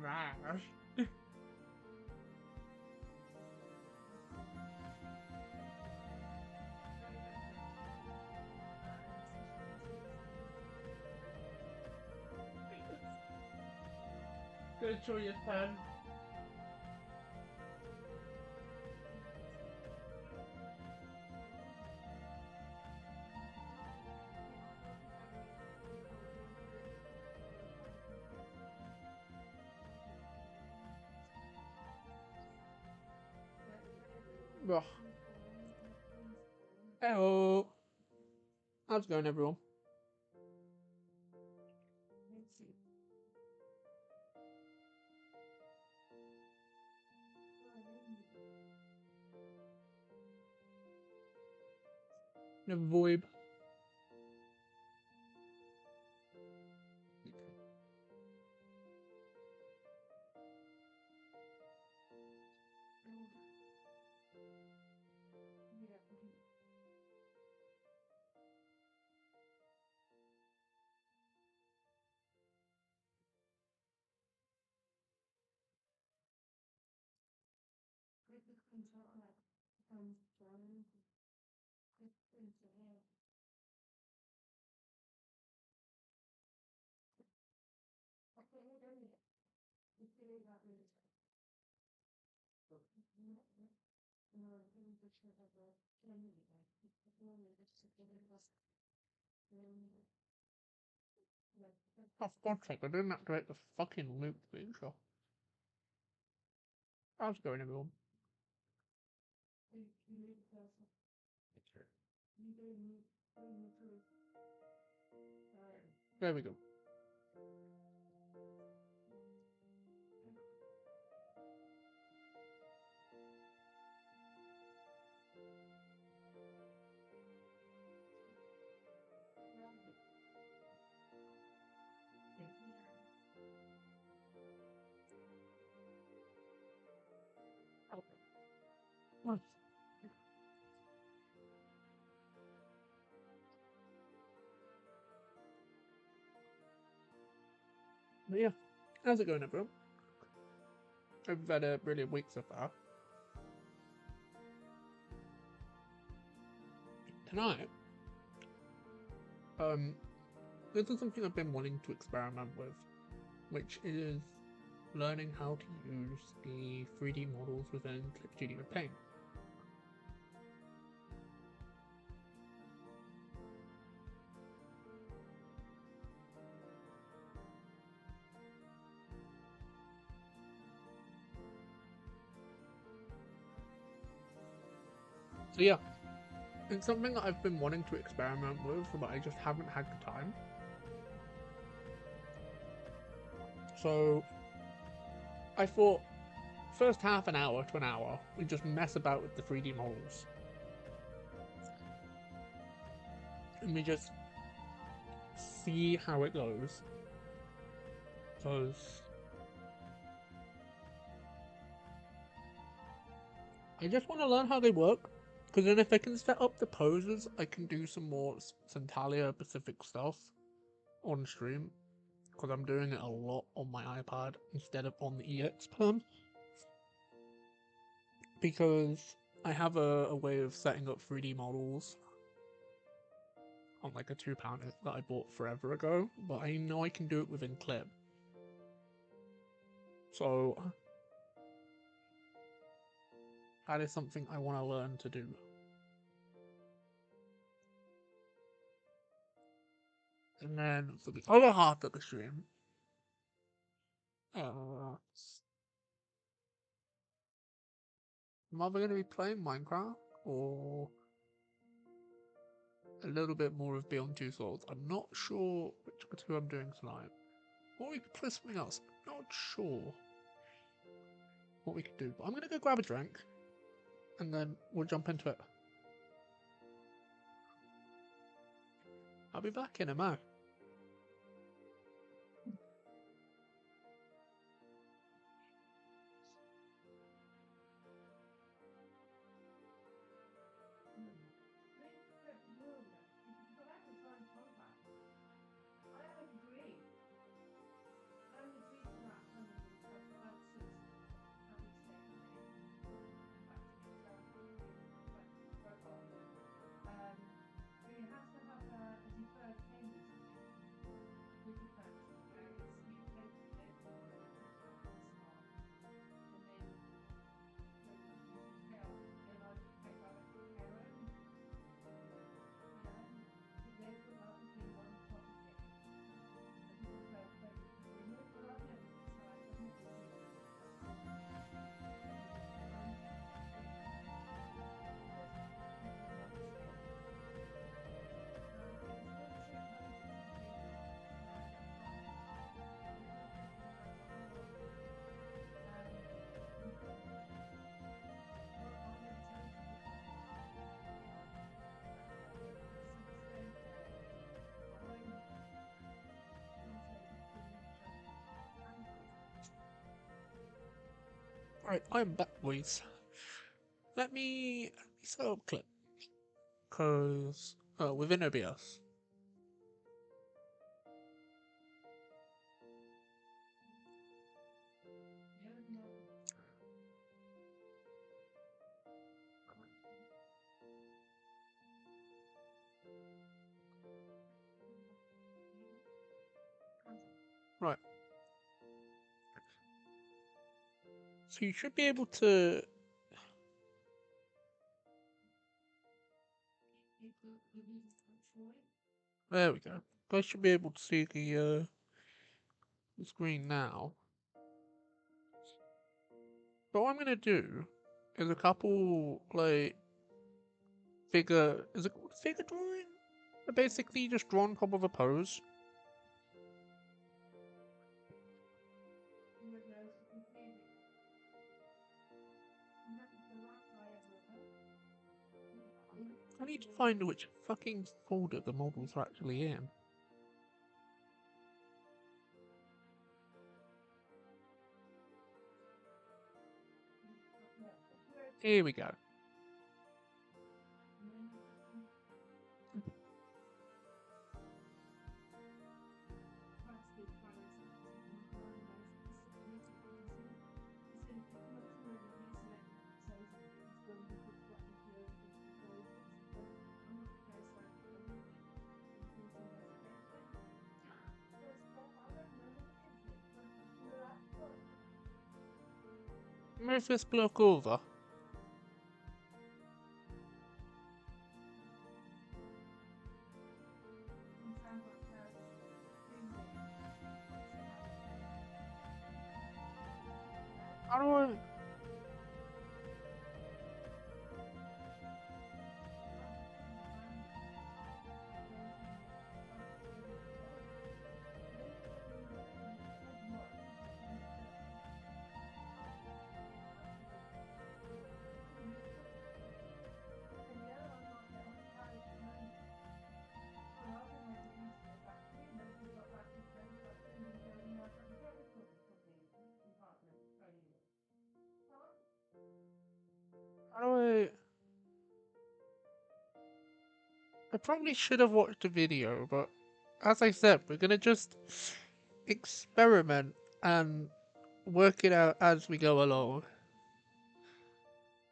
Rawr. Go show your pen. Ugh. Hello. How's it going, everyone? The VoIP. Oh, for God's sake, I didn't activate the fucking loop feature. How's it going, everyone? There we go. Nice. But yeah, how's it going, everyone? Hope you've had a brilliant week so far. Tonight, this is something I've been wanting to experiment with, which is learning how to use the 3D models within Clip Studio Paint. So yeah, it's something that I've been wanting to experiment with, but I just haven't had the time. So I thought, first half an hour to an hour, we just mess about with the 3D models. And we just see how it goes. Because I just want to learn how they work. Because then if I can set up the poses, I can do some more Centralia Pacific stuff on stream. Because I'm doing it a lot on my iPad instead of on the EX Perm. Because I have a way of setting up 3D models on like a £2 that I bought forever ago, but I know I can do it within Clip. So That is something I want to learn to do. And then for the other half of the stream, I'm either going to be playing Minecraft or a little bit more of Beyond Two Souls. I'm not sure which two I'm doing tonight. Or we could play something else. I'm not sure what we could do. But I'm going to go grab a drink and then we'll jump into it. I'll be back in a mo. Right, I'm back, boys. Let me set up clip. Because, within OBS. Right. So you should be able to... There we go. You guys should be able to see the screen now. But what I'm going to do is a couple, like, figure... Is it called figure drawing? They're basically just draw on top of a pose. I need to find which fucking folder the models are actually in. Here we go. Move this block over. How do I... How do I... I probably should have watched the video, but as I said, we're gonna just experiment and work it out as we go along.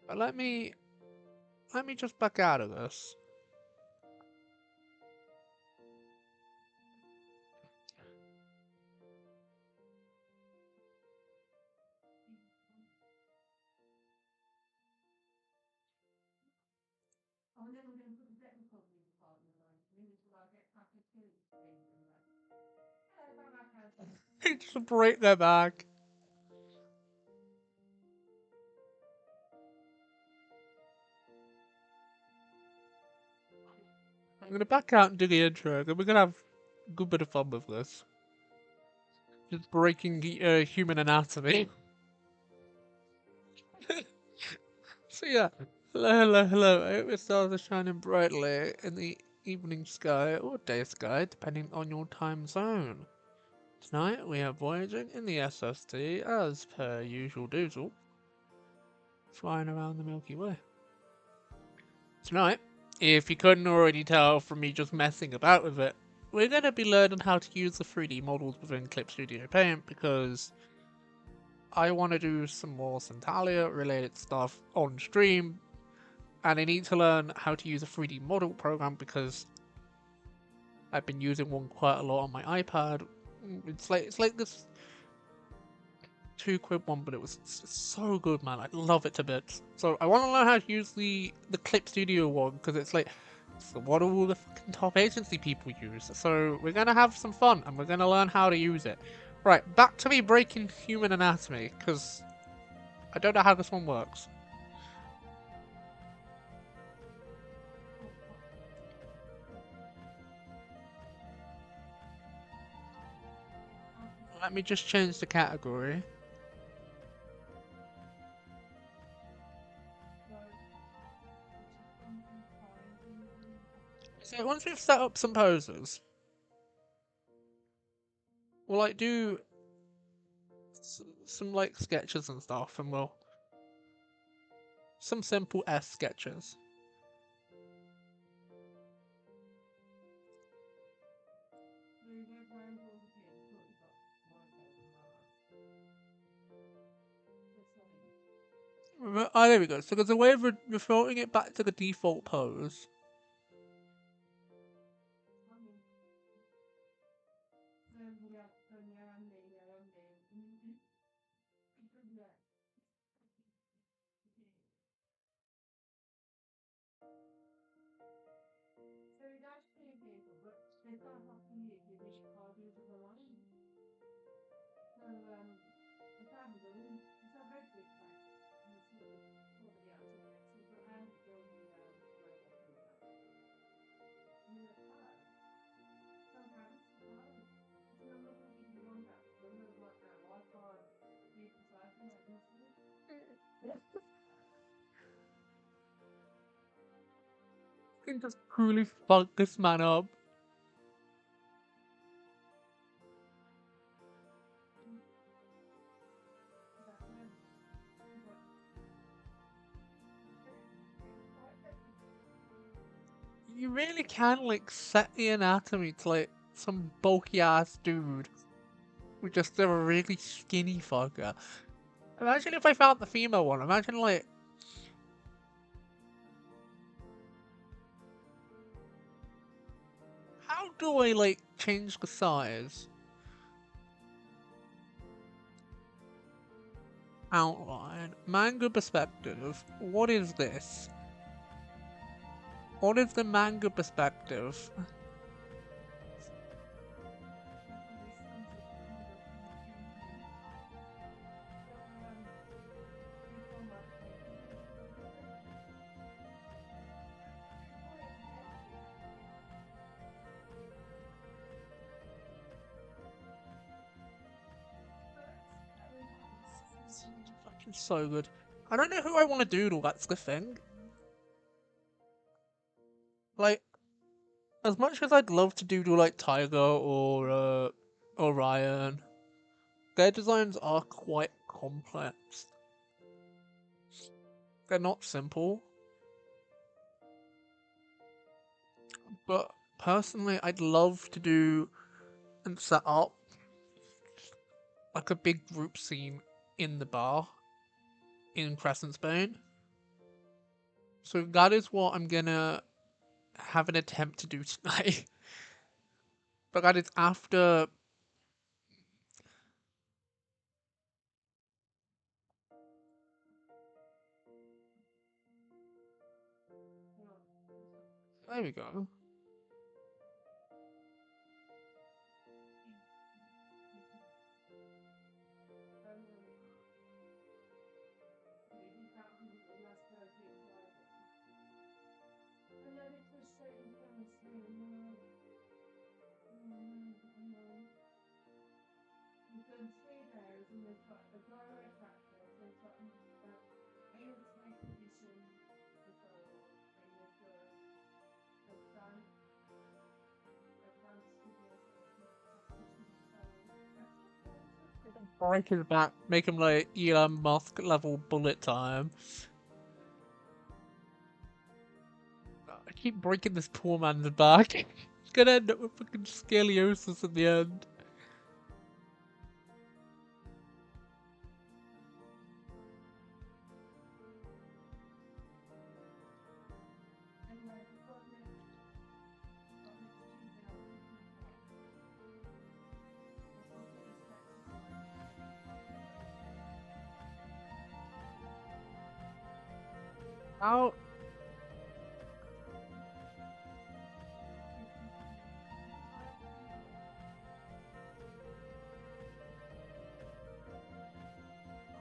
But let me just back out of this. Just break their back. I'm gonna back out and do the intro, and we're gonna have a good bit of fun with this. Just breaking human anatomy. So yeah, hello. I hope your stars are shining brightly in the evening sky or day sky, depending on your time zone. Tonight we are voyaging in the SST as per usual doozle, flying around the Milky Way. Tonight, if you couldn't already tell from me just messing about with it, we're going to be learning how to use the 3D models within Clip Studio Paint because I want to do some more Centralia related stuff on stream, and I need to learn how to use a 3D model program because I've been using one quite a lot on my iPad. It's like this £2 one, but it's so good, man. I love it to bits. So I want to learn how to use the Clip Studio one because it's like it's what all the fucking top agency people use. So we're gonna have some fun and we're gonna learn how to use it. Right, back to me breaking human anatomy because I don't know how this one works. Let me just change the category. So once we've set up some poses, we'll like do some like sketches and stuff, and we'll some simple S sketches. Oh, there we go. So there's a way of reverting it back to the default pose. You can just truly fuck this man up. You really can like set the anatomy to like some bulky ass dude with just a really skinny fucker. Imagine if I found the female one. Imagine like how do I like change the size? Outline. Manga perspective. What is this? What is the manga perspective? Fucking so good. I don't know who I want to doodle, that's the thing. Like, as much as I'd love to doodle like Tiger or Orion, their designs are quite complex. They're not simple. But personally, I'd love to do and set up like a big group scene in the bar in Crescent, Spain. So that is what I'm gonna have an attempt to do tonight. But that is after. There we go. Break his back, make him like Elon Musk level bullet time. I keep breaking this poor man's back. He's gonna end up with fucking scoliosis in the end. How?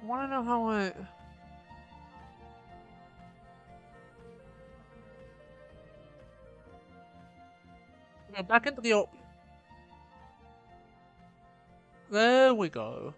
I wanna know how I... Go back into the op... There we go.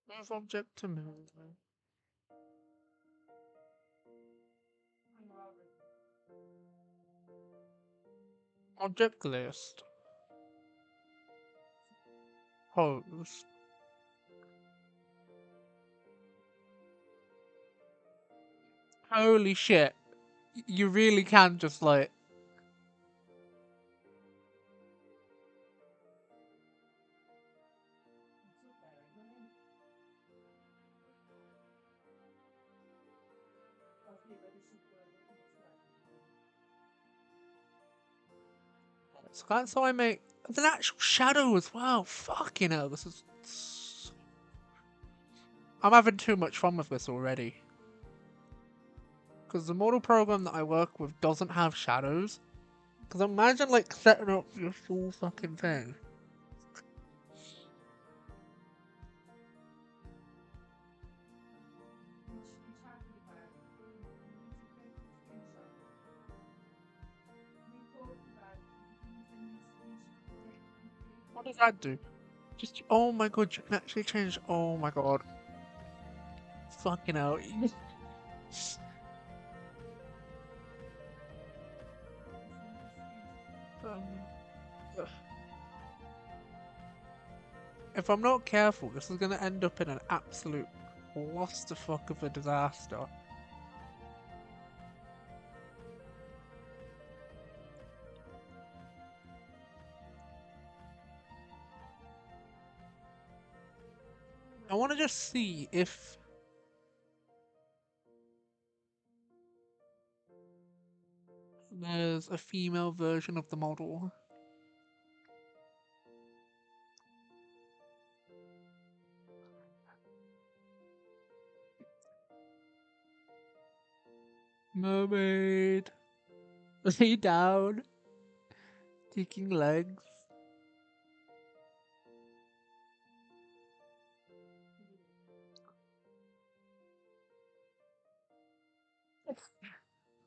Move object to move. Object list. Pose. Holy shit. You really can just like... So that's how I make... It's an actual shadow as well. Fucking hell, this is... I'm having too much fun with this already. Because the model program that I work with doesn't have shadows. Because imagine like setting up your full fucking thing. What does that do? Just... Oh my god, you can actually change... Oh my god. Fucking hell. If I'm not careful, this is gonna end up in an absolute clusterfuck of a disaster. I want to just see if... there's a female version of the model. Mermaid. Lay down. Taking legs.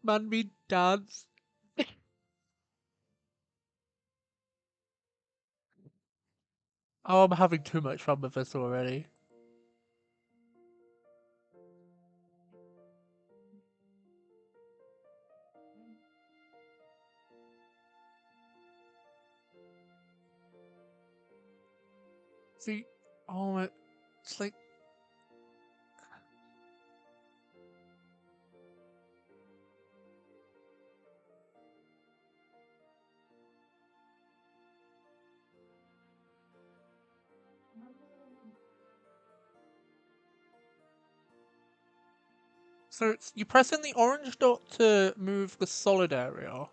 Man meet dance. Oh, I'm having too much fun with this already. See, oh, it's like... So you press in the orange dot to move the solid area.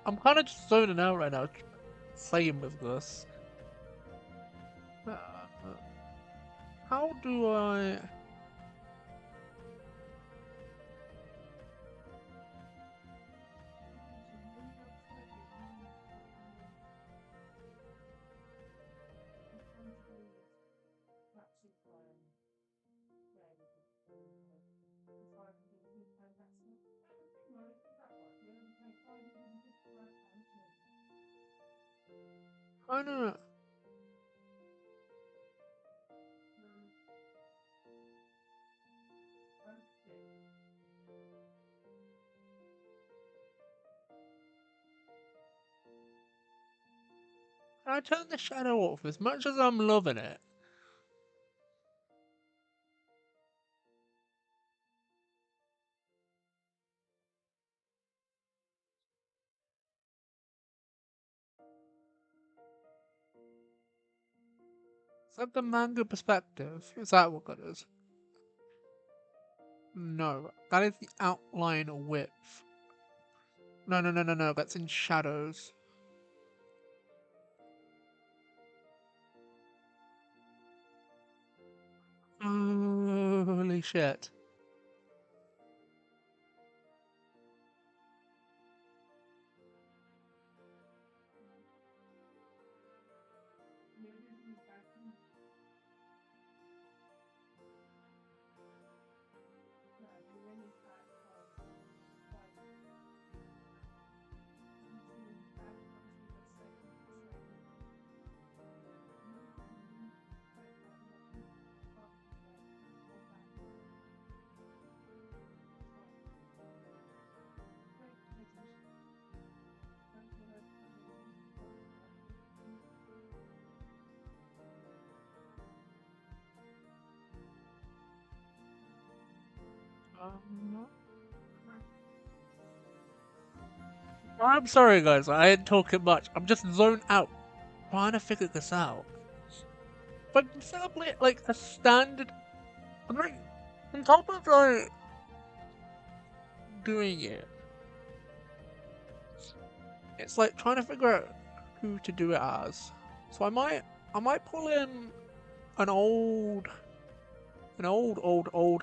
I'm kind of just zoning out right now. Same with this. Uh, how do I? I don't know. I turn the shadow off as much as I'm loving it. Is that the manga perspective? Is that what that is? No, that is the outline width. No, that's in shadows. Holy shit. I'm sorry, guys. I ain't talking much. I'm just zoned out, trying to figure this out. But instead of like a standard, like on top of like doing it, it's like trying to figure out who to do it as. So I might pull in an old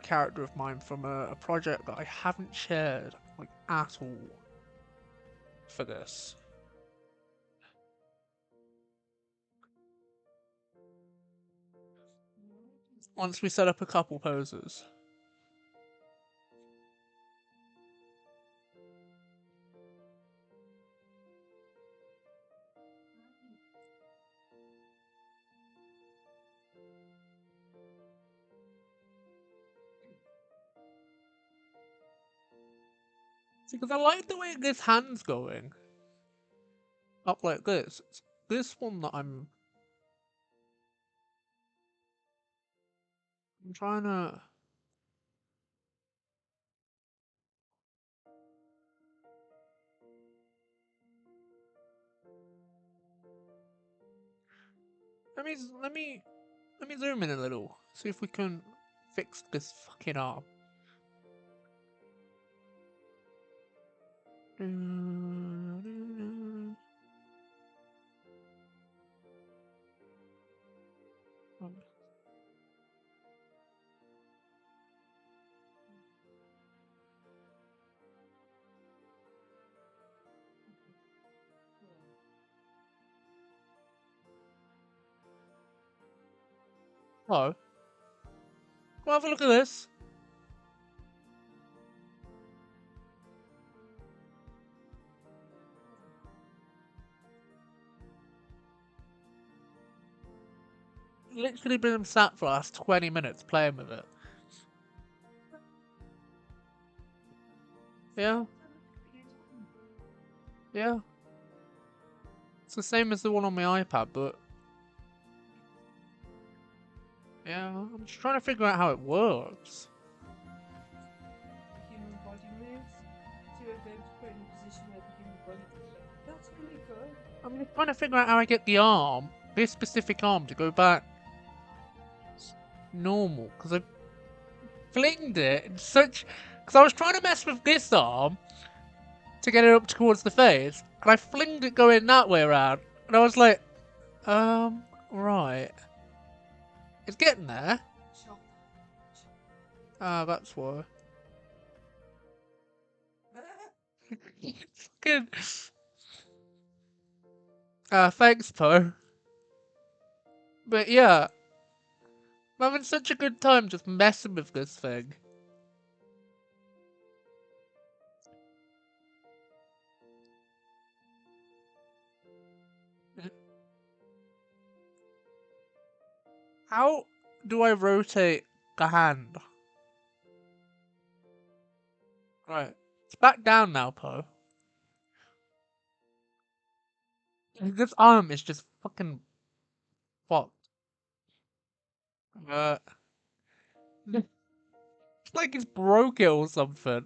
character of mine from a project that I haven't shared like at all for this. Once we set up a couple poses. See, because I like the way this hand's going up like this. It's this one that I'm trying to. Let me let me let me zoom in a little. See if we can fix this fucking arm. Oh, well, have a look at this. literally been sat for the last 20 minutes playing with it. Yeah, yeah. It's the same as the one on my iPad, but yeah, I'm just trying to figure out how it works. The human body moves to be able to put in a position where the human body can move. That's really good. I'm just trying to figure out how I get the arm, this specific arm, to go back normal, because I flinged it in such... Because I was trying to mess with this arm to get it up towards the face, and I flinged it going that way around, and I was like, right. It's getting there. Shop. Ah, that's why. Fucking... thanks, Poe. But yeah, I'm having such a good time just messing with this thing. How do I rotate the hand? Right. It's back down now, Poe. This arm is just fucking fucked. It's like it's broke it or something.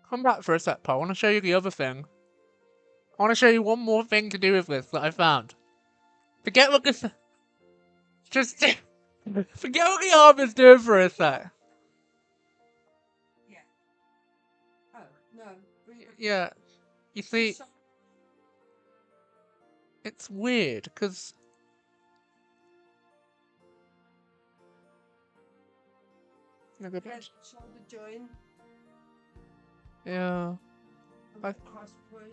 Come back for a sec, Poe. I want to show you the other thing. I want to show you one more thing to do with this that I found. Forget what this... Just... Forget what the arm is doing for a sec. Yeah. Oh, no. Yeah. You see, Shop. it's weird, because... Head, shoulder joint. Yeah. I... Cross point.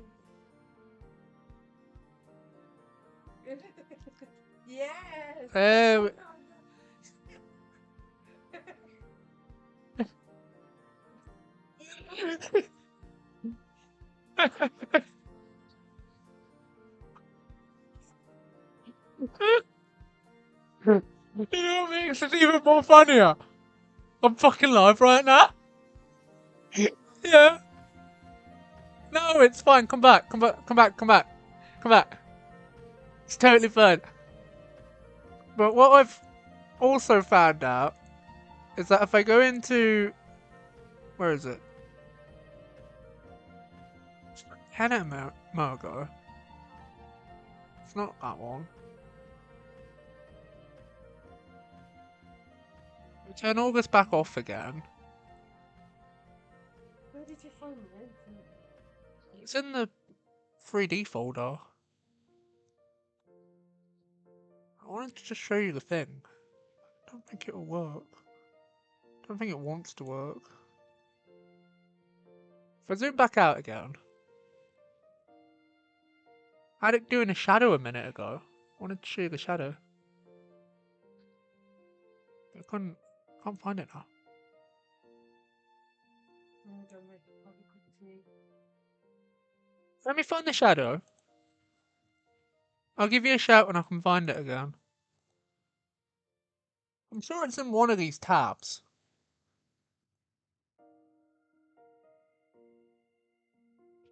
Yes. You know what makes it even more funnier? I'm fucking live right now. Yeah. No, it's fine. Come back. Come back. Come back. Come back. Come back. It's totally fine. But what I've also found out is that if I go into... Where is it? Hannah Margo. It's not that one. Turn all this back off again. Where did you find it? It's in the 3D folder. I wanted to just show you the thing. I don't think it'll work. I don't think it wants to work. If I zoom back out again. I had it doing a shadow a minute ago. I wanted to show you the shadow. I can't find it now. Oh, don't worry. Probably couldn't see. Let me find the shadow. I'll give you a shout when I can find it again. I'm sure it's in one of these tabs.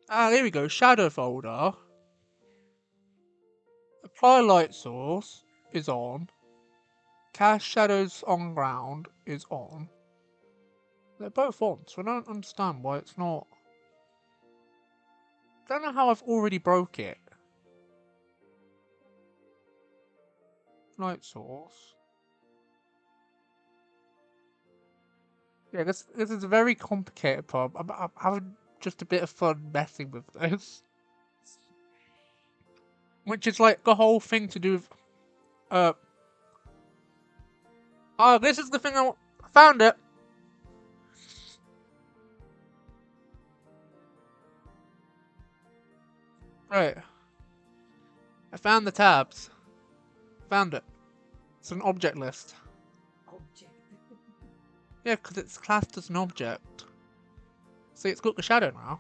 Ah, there we go. Shadow folder. Apply light source is on. Cast shadows on ground is on. They're both on, so I don't understand why it's not. I don't know how I've already broke it. Light source. Yeah, this is a very complicated problem. I'm having just a bit of fun messing with this. Which is like the whole thing to do with... Oh, this is the thing I found it! Right. I found the tabs. Found it. It's an object list. Object. Yeah, because it's classed as an object. See, it's got the shadow now.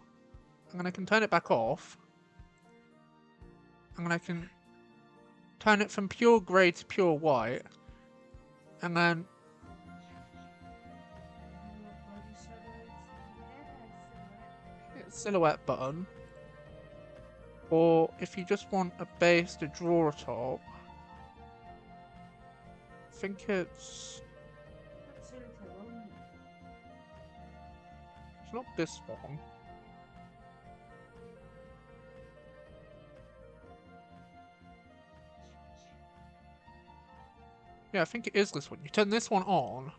And then I can turn it back off. And then I can turn it from pure grey to pure white. And then Body shadows. Yeah, hit silhouette button. Or if you just want a base to draw a top, I think it's not this one. Yeah, I think it is this one. You turn this one on.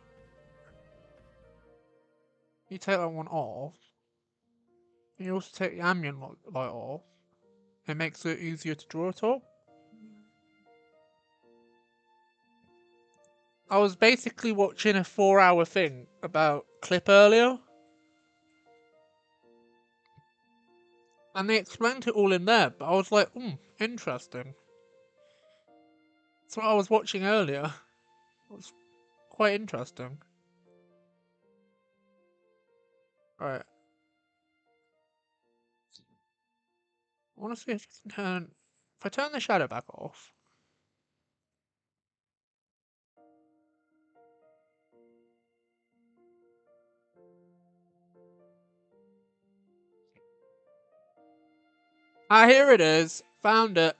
You take that one off. And you also take the ambient light off. It makes it easier to draw a top. I was basically watching a 4-hour thing about Clip earlier. And they explained it all in there, but I was like, interesting. That's what I was watching earlier. It was quite interesting. Right. I want to see if I can turn... If I turn the shadow back off... Ah, here it is! Found it!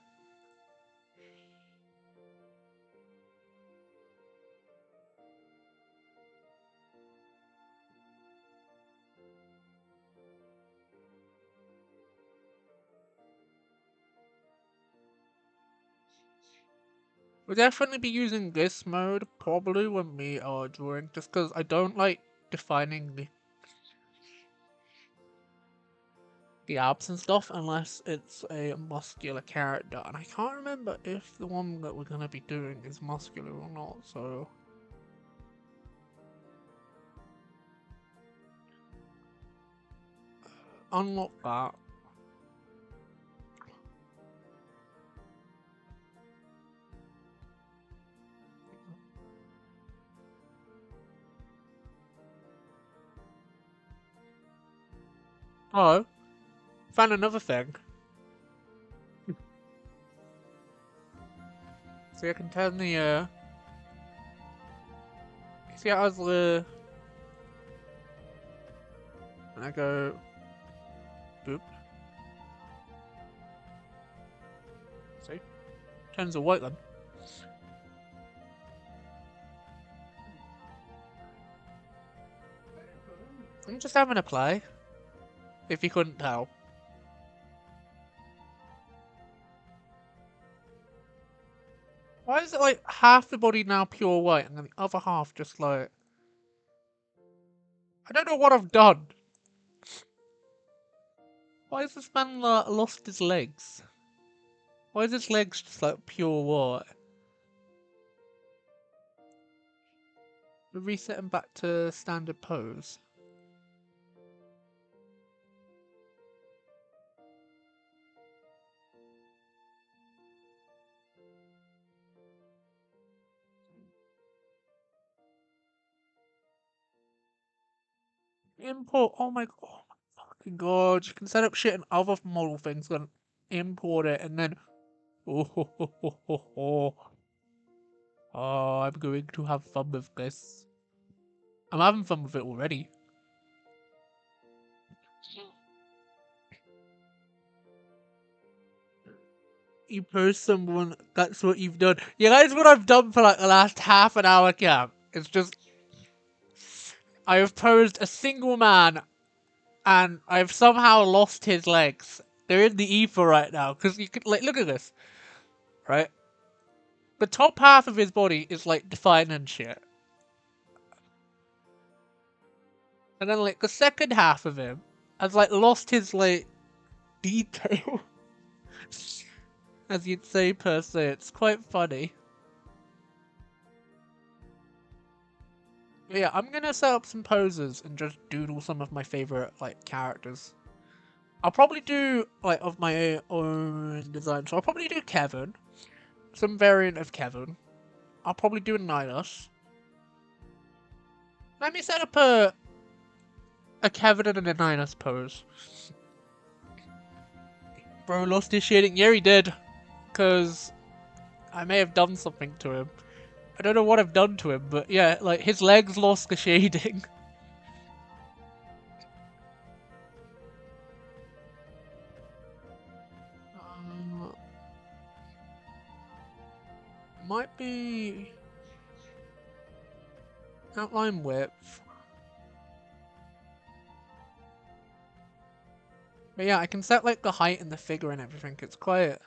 We'll definitely be using this mode, probably, when we are drawing, just because I don't like defining the abs and stuff unless it's a muscular character. And I can't remember if the one that we're going to be doing is muscular or not, so... Unlock that. Oh, found another thing. See, I can turn the, see how as the... And I go... Boop. See? Turns to white then. I'm just having a play. If you couldn't tell. Why is it like half the body now pure white and then the other half just like... I don't know what I've done. Why has this man lost his legs? Why is his legs just like pure white? We reset him back to standard pose. Import, oh my fucking god, you can set up shit in other model things and import it and then... Oh, I'm going to have fun with this. I'm having fun with it already. You post someone, that's what you've done. Yeah, that's what I've done for like the last half an hour, Cam. It's just... I have posed a single man and I've somehow lost his legs. They're in the ether right now, because you could, like, look at this. Right? The top half of his body is, like, defined and shit. And then, like, the second half of him has, like, lost his, like, detail. As you'd say, per se. It's quite funny. But yeah, I'm gonna set up some poses and just doodle some of my favorite, like, characters. I'll probably do, like, of my own design. So I'll probably do Kevin. Some variant of Kevin. I'll probably do Nihilus. Let me set up a a Kevin and a Ninus pose. Bro lost his shading. Yeah, he did. Because I may have done something to him. I don't know what I've done to him, but yeah, like, his legs lost the shading. Um, might be outline width. But yeah, I can set like the height and the figure and everything. It's quite.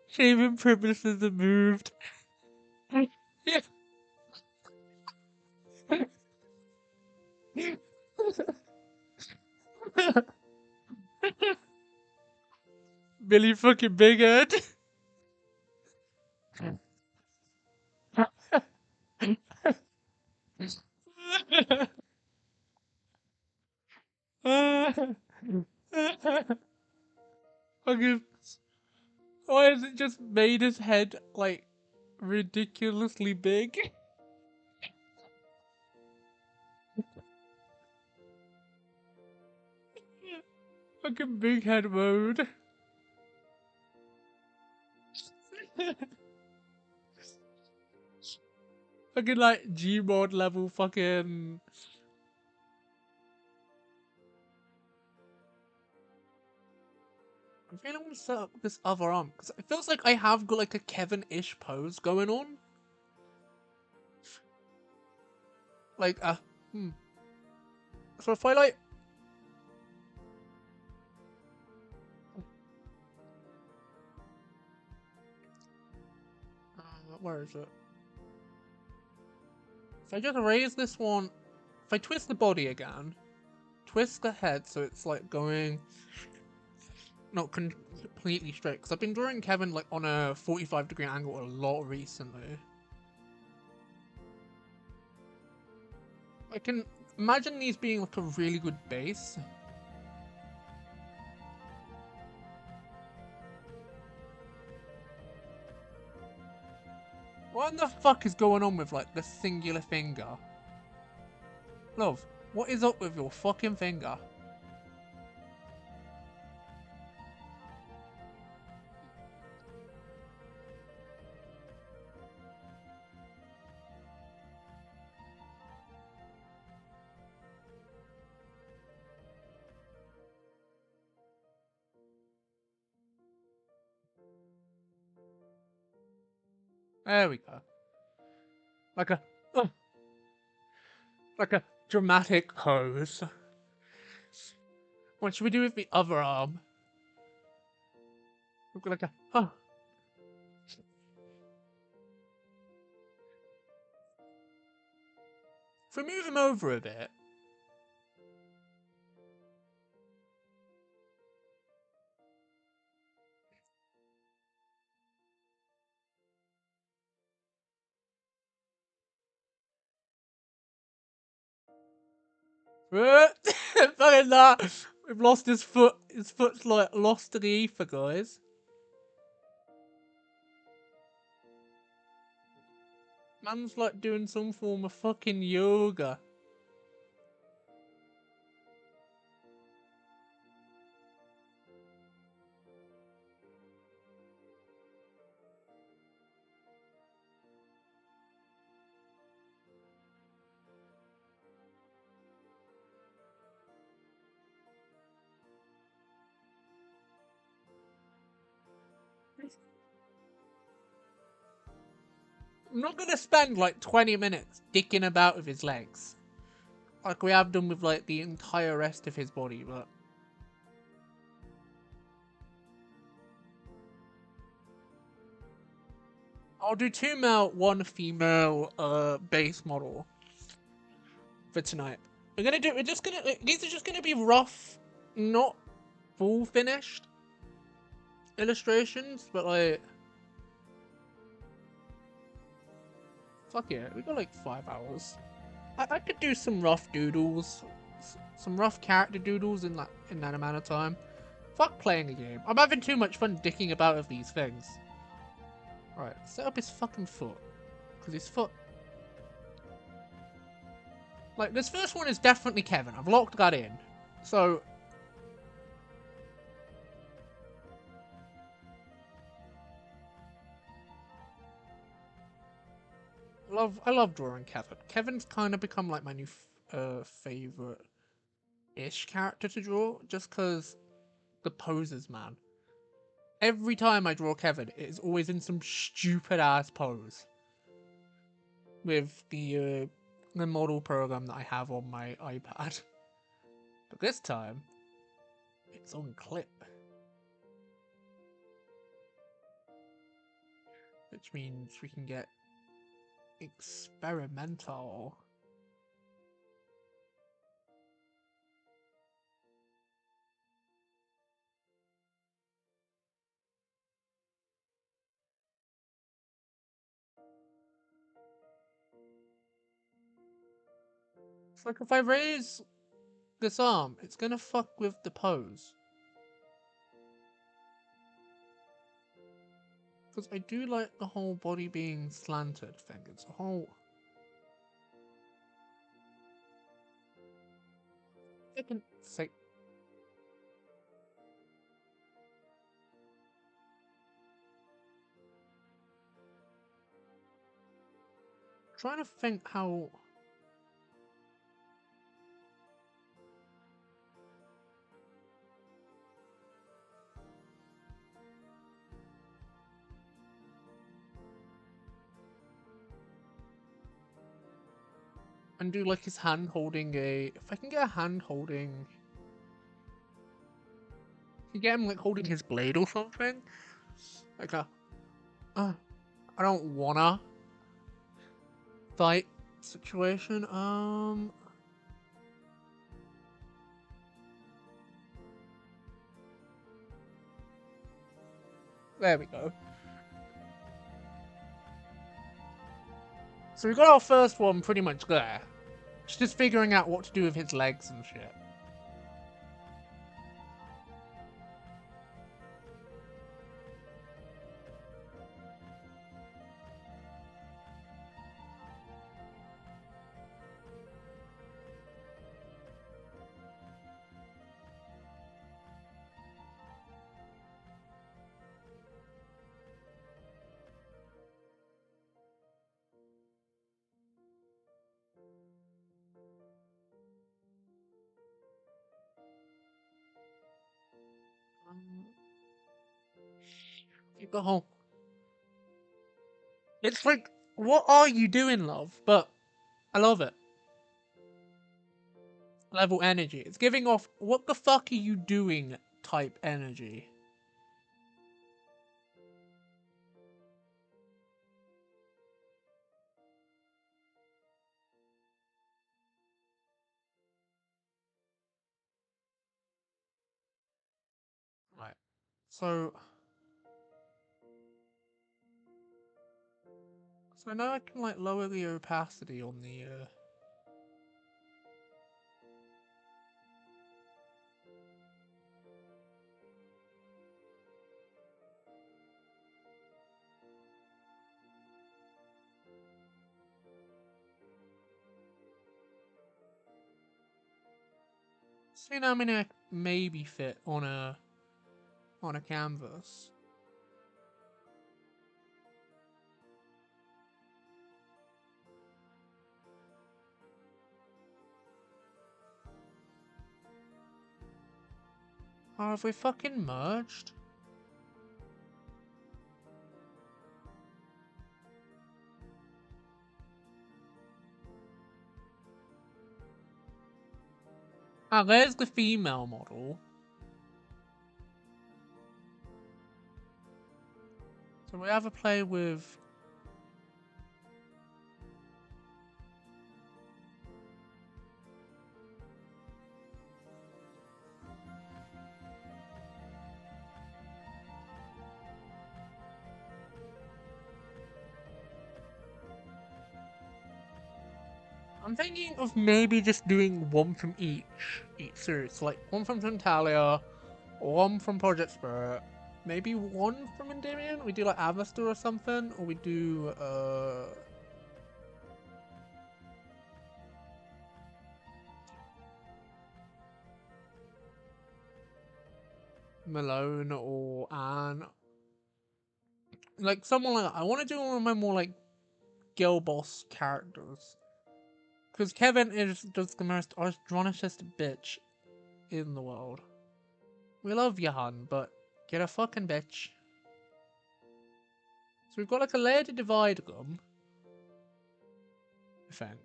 Shaving purposes are moved. Yeah. Billy fucking Big Head. Fucking. Why has it just made his head like ridiculously big? Fucking big head mode. Fucking like Gmod level fucking. I really want to set up this other arm because it feels like I have got like a Kevin-ish pose going on. Like hmm. So if I like. Where is it? If I just raise this one, if I twist the body again, twist the head so it's like going not completely straight. Because I've been drawing Kevin like on a 45-degree angle a lot recently. I can imagine these being like a really good base. What the fuck is going on with like the singular finger? Love, what is up with your fucking finger? There we go. Like a, uh, like a dramatic pose. What should we do with the other arm? Look like a, If we move him over a bit. Fucking that. We've lost his foot. His foot's like lost to the ether, guys. Man's like doing some form of fucking yoga. I'm not gonna spend like 20 minutes dicking about with his legs. Like we have done with like the entire rest of his body, but... I'll do 2 male, 1 female base model for tonight. These are just gonna be rough, not full finished illustrations, but like... Fuck yeah, we got like 5 hours. I could do some rough doodles some rough character doodles in that amount of time. Fuck playing a game. I'm having too much fun dicking about with these things. Right, set up his fucking foot. Because his foot... Like, this first one is definitely Kevin. I've locked that in. So... I love drawing Kevin. Kevin's kind of become like my new favorite-ish character to draw. Just because the poses, man. Every time I draw Kevin, it is always in some stupid-ass pose. With the model program that I have on my iPad. But this time, it's on clip. Which means we can get experimental. It's like if I raise this arm, it's gonna fuck with the pose. Because I do like the whole body being slanted thing. It's a whole... I can say... Trying to think how... And do like his hand holding a... If I can get a hand holding... You get him like holding his blade or something? Like a... I don't wanna... fight situation. There we go. So we got our first one pretty much there. It's just figuring out what to do with his legs and shit. The whole... It's like, what are you doing, love? But I love it. Level energy. It's giving off, what the fuck are you doing type energy. Right. So now I can like lower the opacity on the see how many I maybe fit on a canvas. Oh, have we fucking merged? Ah, there's the female model. So we have a play with... I'm thinking of maybe just doing one from each series. So like one from Santalia, one from Project Spirit, maybe one from Endymion. We do like Avastor or something, or we do Malone or Anne. Like someone like that. I want to do one of my more like girl boss characters. Because Kevin is just the most androgynous bitch in the world. We love you, hun, but get a fucking bitch. So we've got like a layer to divide them. I think.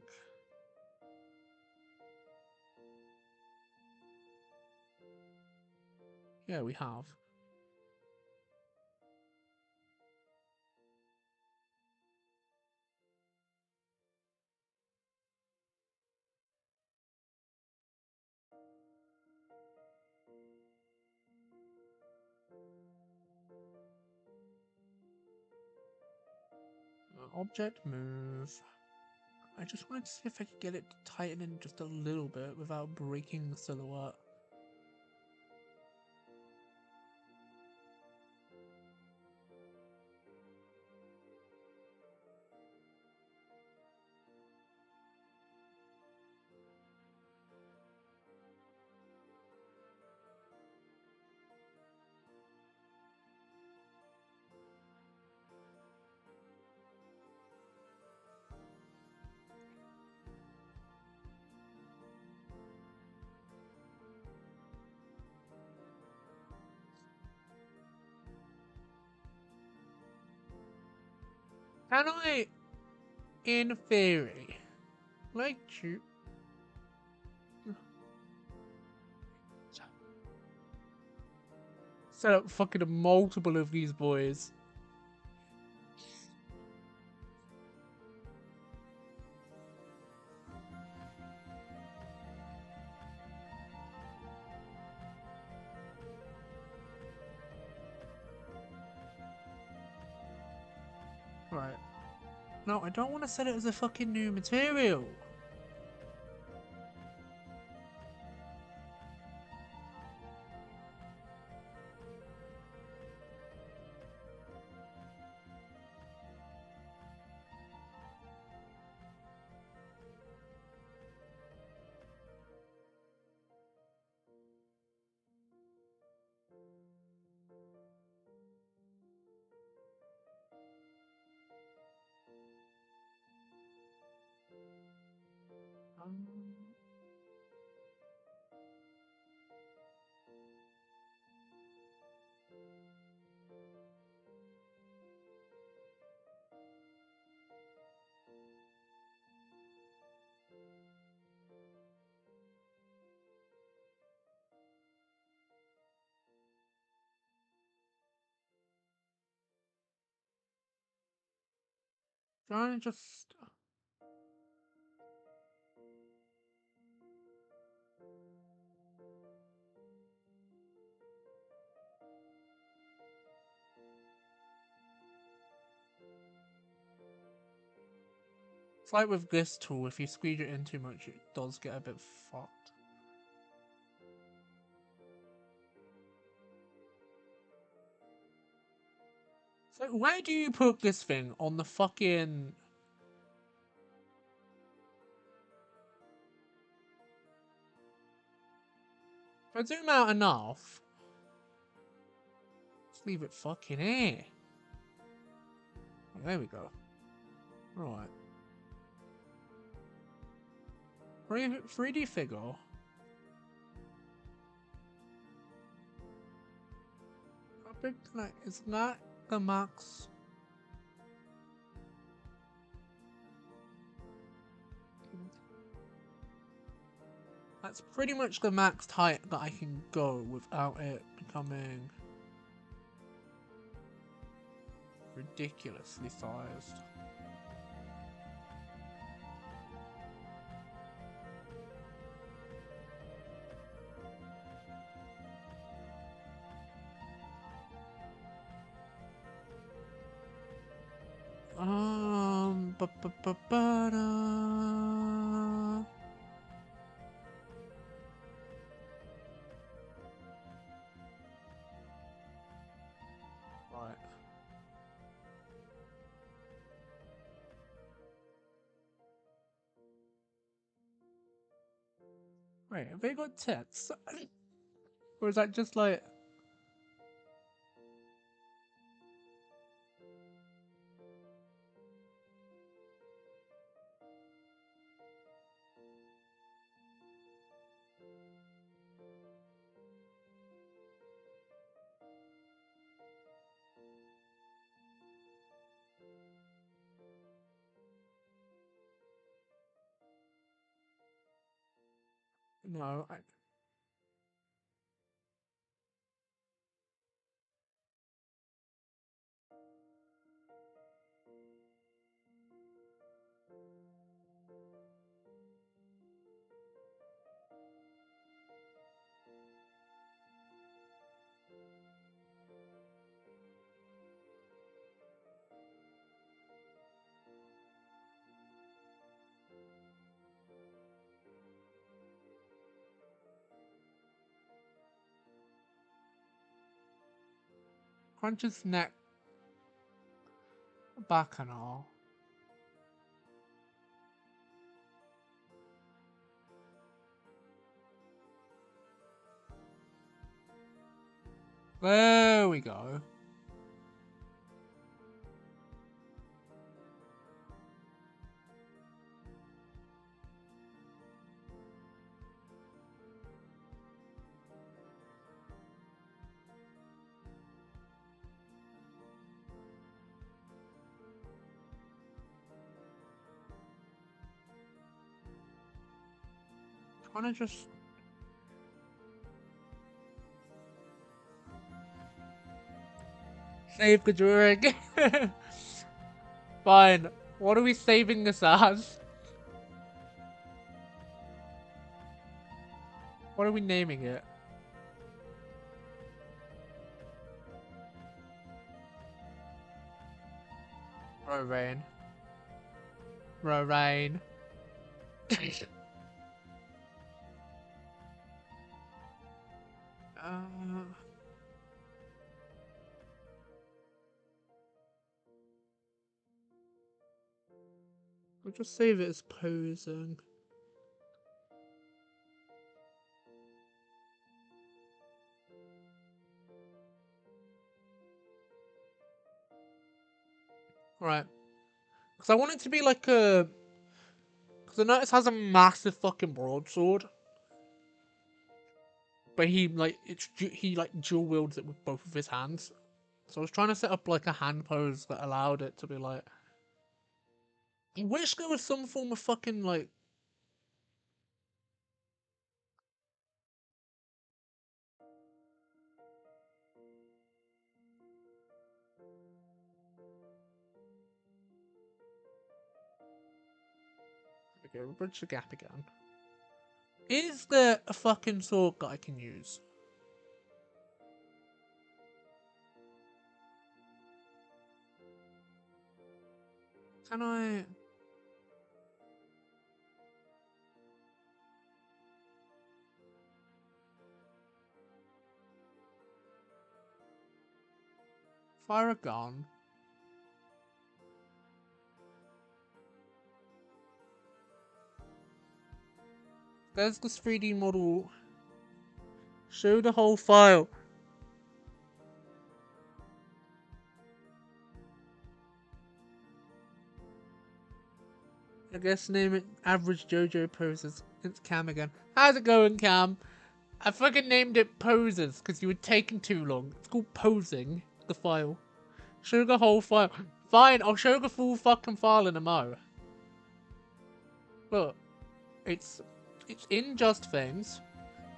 Yeah, we have. Object move. I just wanted to see if I could get it to tighten in just a little bit without breaking the silhouette. Can I, in theory, like you set up fucking multiple of these boys? Right. No, I don't want to set it as a fucking new material. Um, Trying to just. It's like with this tool, if you squeeze it in too much, it does get a bit fucked. So where do you put this thing on the fucking... If I zoom out enough, just leave it fucking here. Oh, there we go. Right. 3D figure. How big can I... Is that the max? That's pretty much the max height that I can go without it becoming ridiculously sized. Ba, ba, ba, ba, da. Wait, have they got tits? Or is that just like... No, Crunch's neck, back and all. There we go. Trying to just... Save the drawing. Fine. What are we saving this as? What are we naming it? Roraine. Roraine. We'll just save it as posing. Right. Because I want it to be like a... Because I notice has a massive fucking broadsword. But he, like, he, like, dual wields it with both of his hands. So I was trying to set up, like, a hand pose that allowed it to be, like... I wish there was some form of fucking, like... Okay, we'll bridge the gap again. Is there a fucking sword that I can use? Can I... Fire a gun? There's this 3D model. Show the whole file. I guess name it Average JoJo Poses. It's Cam again. How's it going, Cam? I fucking named it Poses because you were taking too long. It's called Posing, the file. Show the whole file. Fine, I'll show the full fucking file in a mo. Look, it's in Just Things,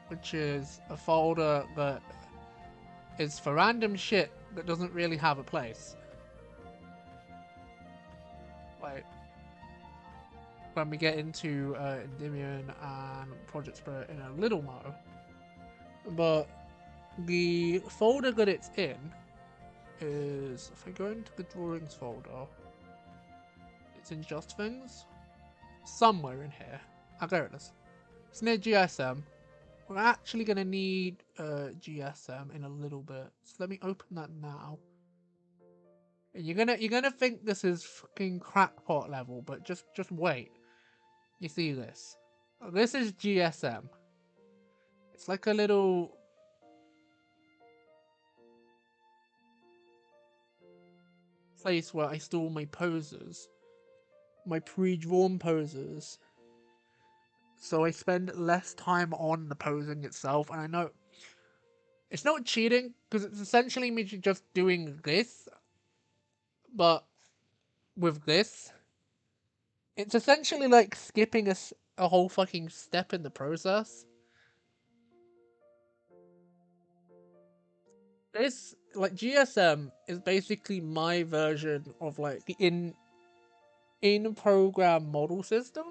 which is a folder that is for random shit that doesn't really have a place. Like, when we get into Endymion and Project Spirit in a little mo. But the folder that it's in is, if I go into the drawings folder, it's in Just Things. Somewhere in here. Oh, there it is. It's near GSM. We're actually going to need GSM in a little bit. So let me open that now. And you're gonna think this is fucking crackpot level, but just wait. You see this? This is GSM. It's like a little place where I store my poses, my pre-drawn poses. So I spend less time on the posing itself, and I know it's not cheating because it's essentially me just doing this, but with this, it's essentially like skipping a whole fucking step in the process. This, like, GSM is basically my version of like the in program model system.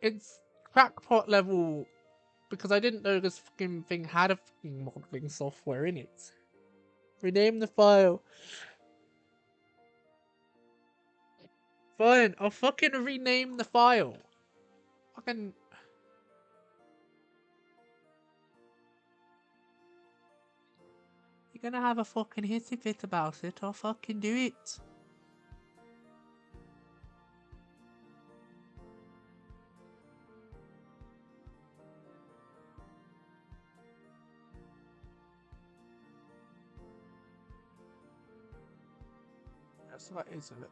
It's crackpot level because I didn't know this fucking thing had a fucking modeling software in it. Rename the file. Fine, I'll fucking rename the file. Fucking. You're gonna have a fucking hissy fit about it, I'll fucking do it. That's what is it?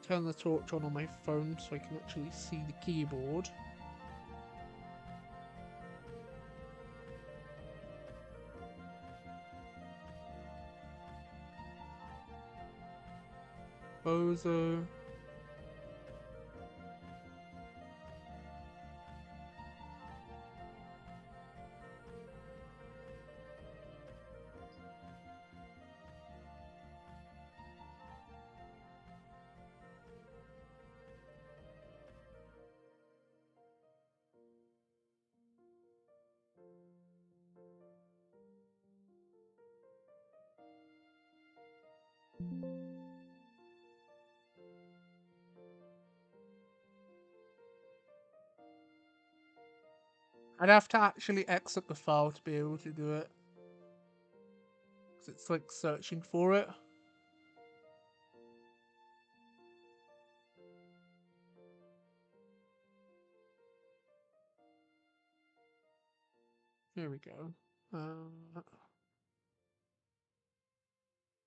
Turn the torch on my phone so I can actually see the keyboard. Bozo. I'd have to actually exit the file to be able to do it. Because it's like searching for it. Here we go.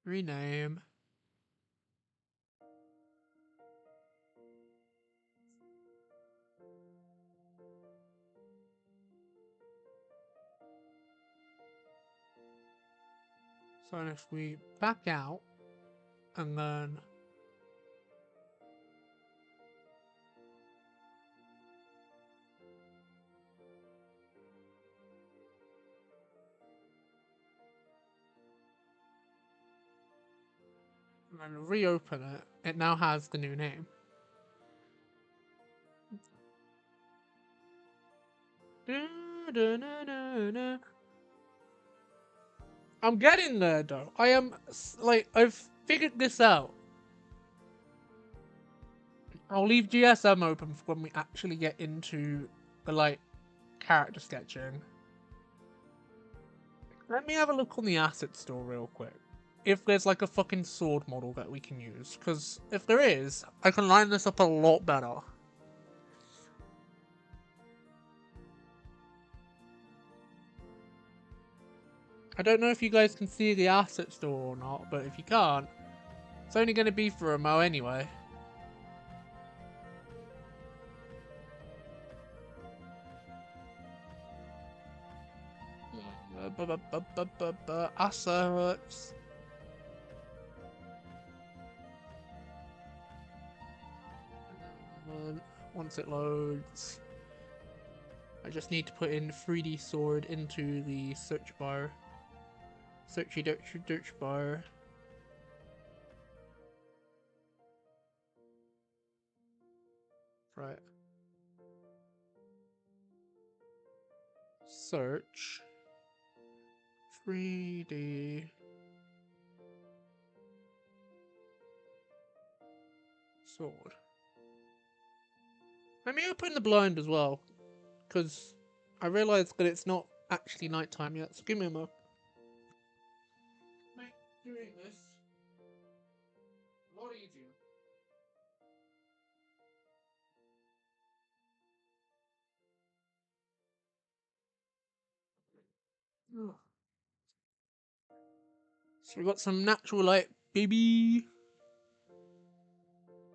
Rename. So if we back out and then reopen it, it now has the new name. I'm getting there though. I am like, I've figured this out. I'll leave GSM open for when we actually get into the like character sketching. Let me have a look on the asset store real quick. If there's like a fucking sword model that we can use, because if there is, I can line this up a lot better. I don't know if you guys can see the asset store or not, but if you can't, it's only going to be for a mo anyway. Assets. Once it loads, I just need to put in 3D sword into the search bar. Searchy search bar. Right. Search. 3D. Sword. Let me open the blind as well, because I realised that it's not actually nighttime yet, so give me a mo. Make doing this a lot easier. Ugh. So we got some natural light, baby.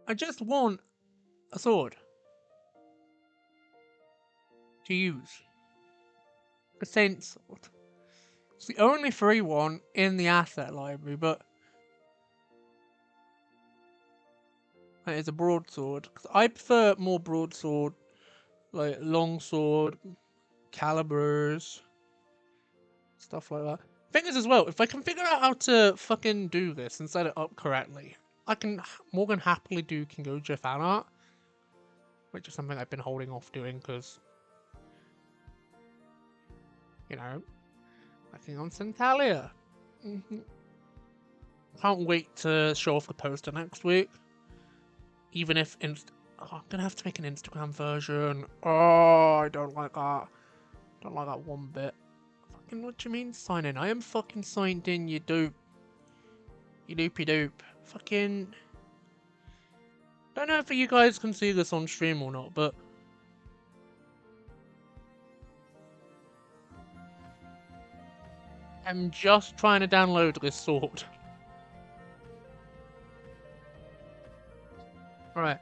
I just want a sword to use. A saint sword. It's the only free one in the asset library, but it is a broadsword. 'Cause I prefer more broadsword, like longsword, calibers, stuff like that. Thing is, as well, if I can figure out how to fucking do this and set it up correctly, I can more than happily do Kingoja fan art, which is something I've been holding off doing because, you know, working on Centralia. Can't wait to show off the poster next week. Even if I'm gonna have to make an Instagram version. Oh, I don't like that. Don't like that one bit. Fucking, what do you mean sign in? I am fucking signed in, you dope. You doopy dope. Fucking. Don't know if you guys can see this on stream or not, but I'm just trying to download this sword. Right.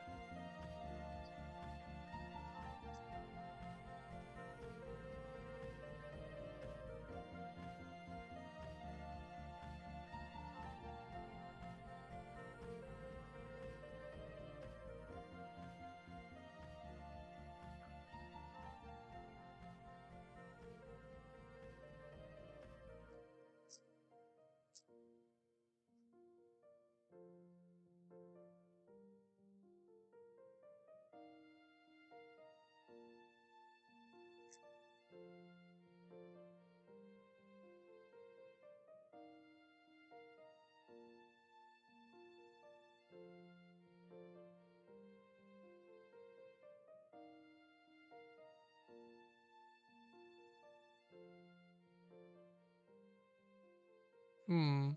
Hmm.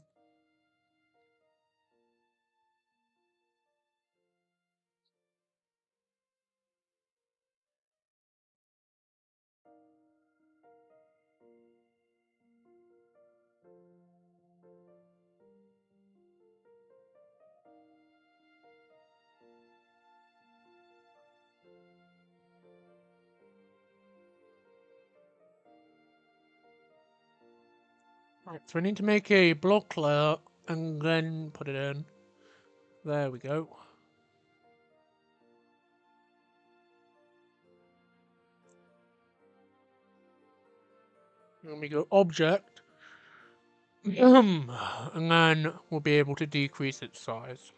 Right, so we need to make a block layer and then put it in. There we go. Then we go object. And then we'll be able to decrease its size.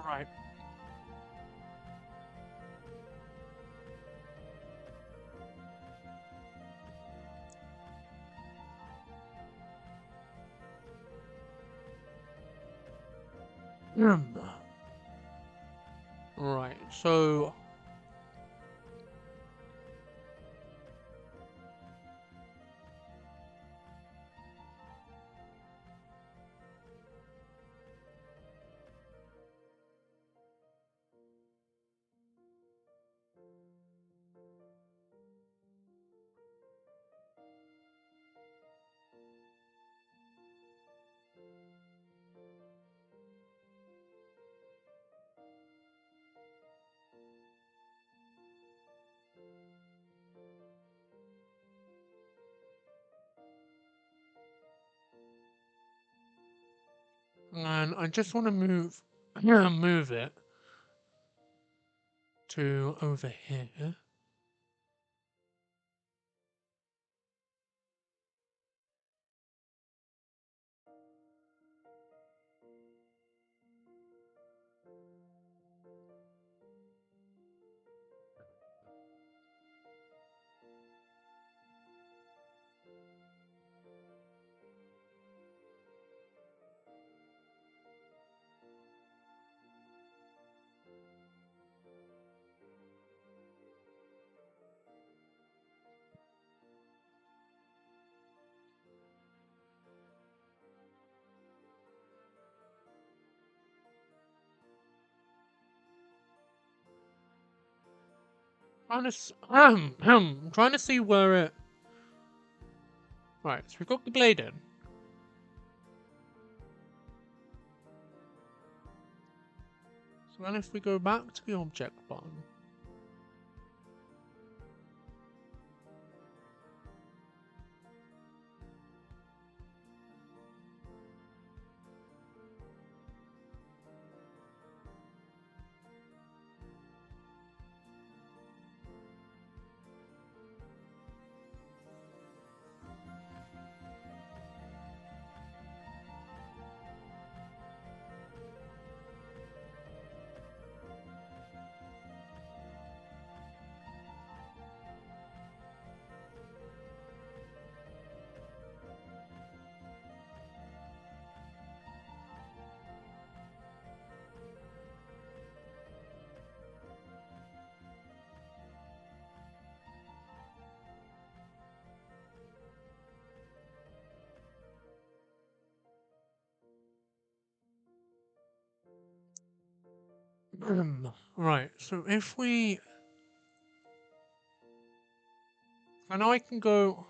Right. Right, so and I just want to move move it to over here. I'm trying to see where it. Right, so we've got the blade in. So then if we go back to the object button. Right, so if we. I know I can go.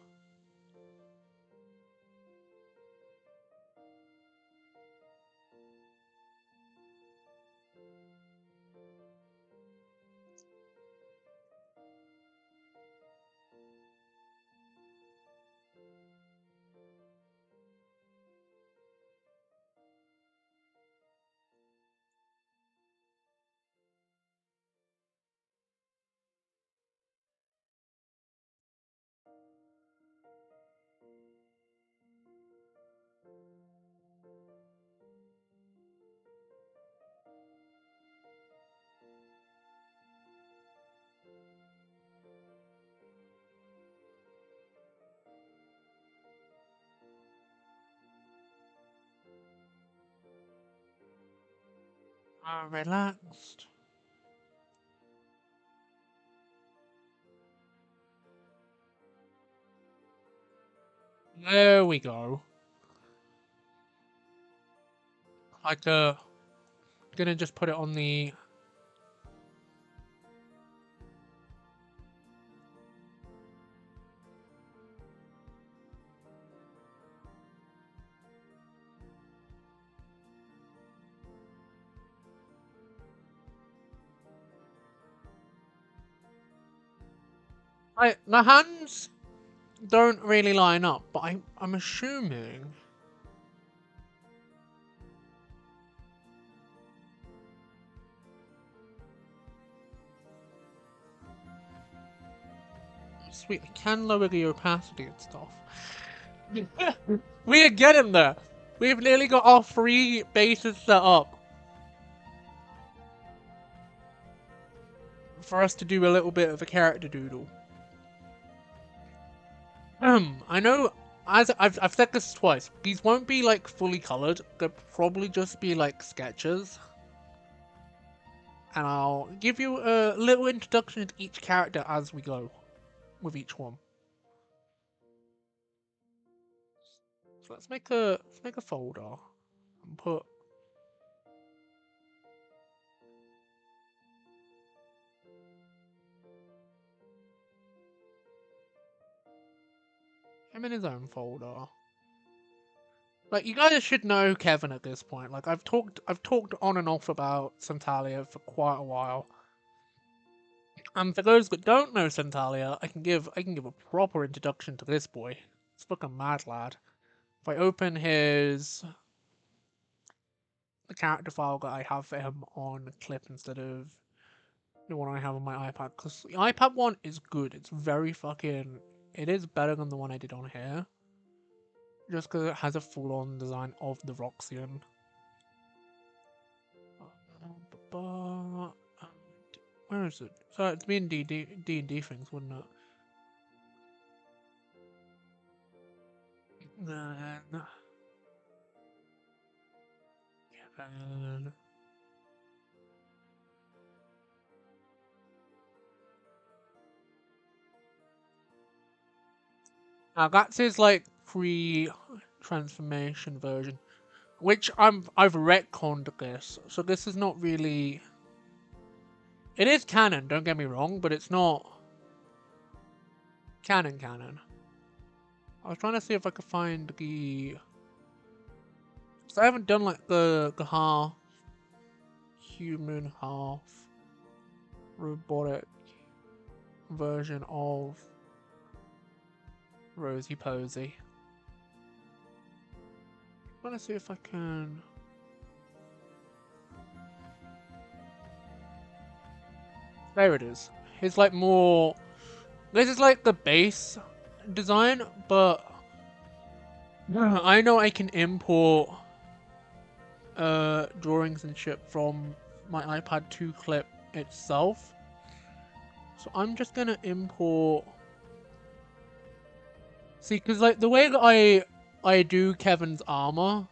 Relaxed. There we go. Like, gonna just put it on the. The hands don't really line up, but I'm assuming. Sweet, I can lower the opacity and stuff. We are getting there. We've nearly got our 3 bases set up for us to do a little bit of a character doodle. I know, as I've said this twice, these won't be like fully colored. They'll probably just be like sketches. And I'll give you a little introduction to each character as we go with each one. So let's make a folder and put him in his own folder. Like, you guys should know Kevin at this point. Like, I've talked on and off about Santalia for quite a while. And for those that don't know Santalia, I can give a proper introduction to this boy. It's fucking mad lad. If I open the character file that I have for him on clip instead of the one I have on my iPad, because the iPad one is good. It's very fucking. It is better than the one I did on here. Just because it has a full on design of the Roxian. Where is it? So it's been D&D things, wouldn't it? Then Kevin. Now that's his like pre-transformation version, which I've retconned this, so this is not really. It is canon, don't get me wrong, but it's not canon. I was trying to see if I could find the. So I haven't done like the half human, half robotic version of Rosie Posey. I'm trying to see if I can. There it is. It's like more. This is like the base design, but I know I can import drawings and shit from my iPad 2 clip itself. So I'm just gonna import. See, because like the way that I do Kevin's armor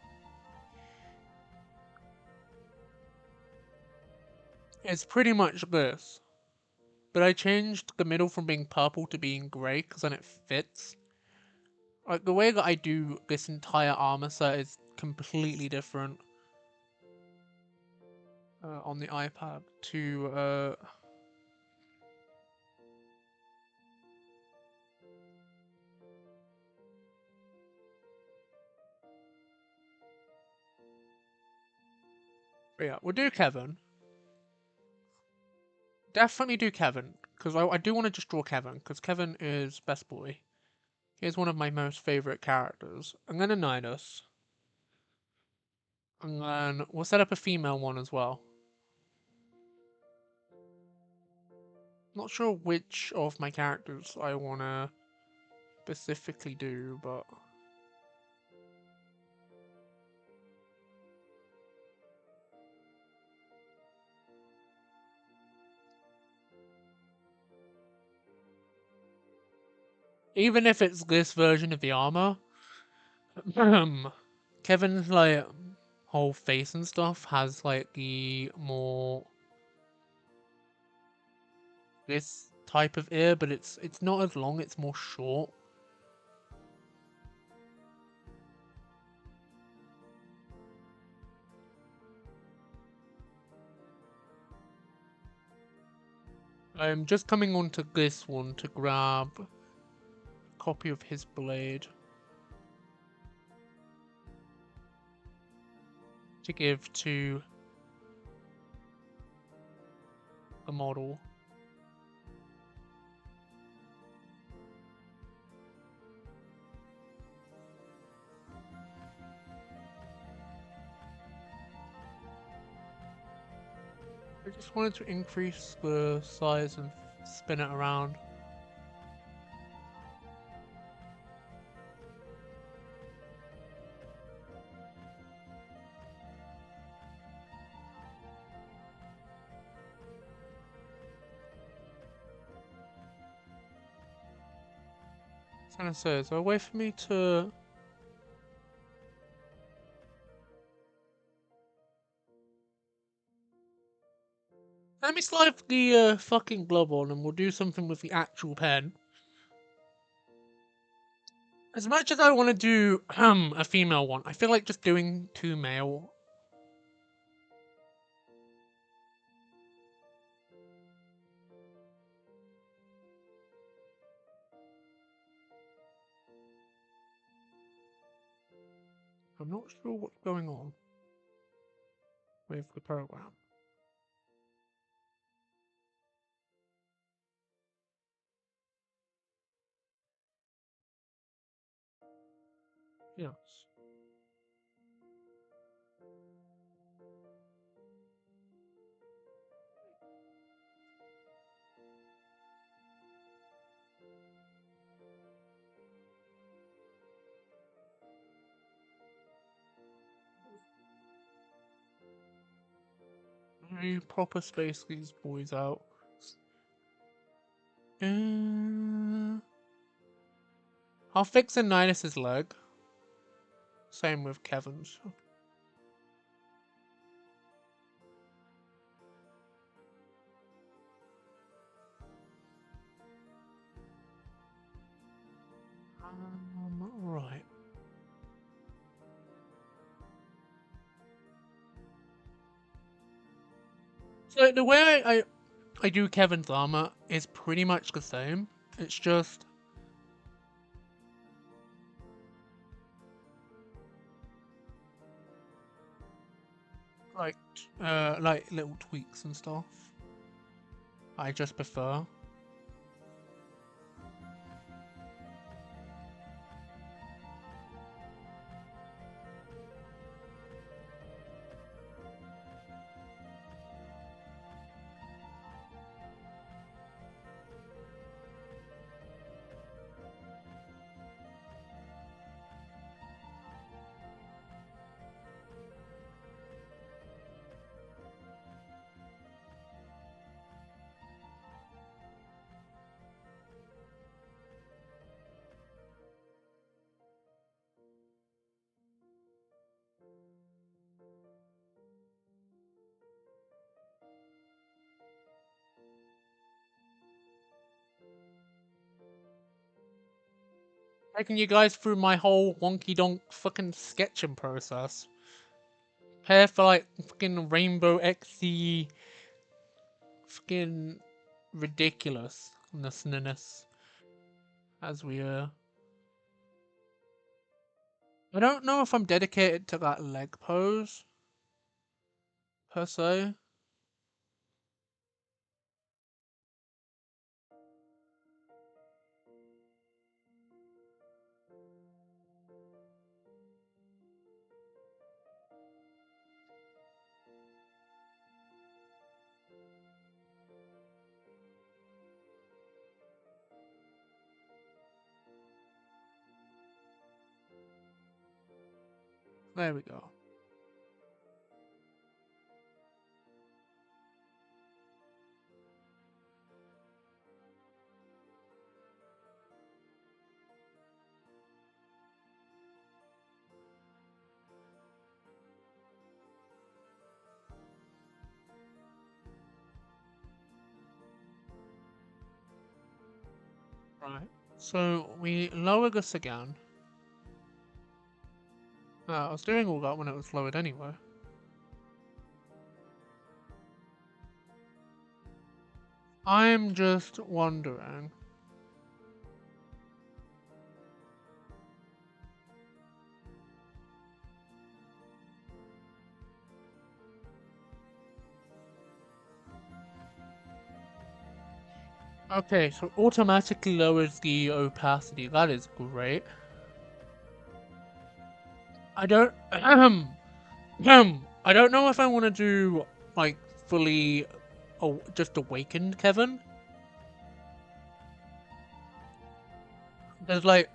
is pretty much this. But I changed the middle from being purple to being grey because then it fits. Like the way that I do this entire armor set is completely different on the iPad to but yeah, we'll do Kevin. Definitely do Kevin because I do want to just draw Kevin because Kevin is best boy. He's one of my most favorite characters. I'm gonna Nidus. And then we'll set up a female one as well. Not sure which of my characters I want to specifically do, but even if it's this version of the armor, Kevin's like whole face and stuff has like the more this type of ear, but it's not as long, it's more short. I'm just coming onto this one to grab a copy of his blade to give to the model. I just wanted to increase the size and spin it around. Trying to say, is there a way for me to... Let me slide the fucking glove on and we'll do something with the actual pen. As much as I want to do a female one, I feel like just doing two male. I'm not sure what's going on with the program. Yes. I proper space these boys out. Uh, I'll fix Nidus's leg. Same with Kevin's. Right. So the way I do Kevin's armor is pretty much the same. It's just like like little tweaks and stuff. I just prefer. Taking you guys through my whole wonky donk fucking sketching process. Prepare for like fucking Rainbow XC fucking ridiculousness as we I don't know if I'm dedicated to that leg pose per se. There we go. Right. So we lower this again. I was doing all that when it was lowered anyway. I'm just wondering. Okay, so automatically lowers the opacity. That is great. I don't. I don't know if I want to do like fully, just awakened Kevin. There's like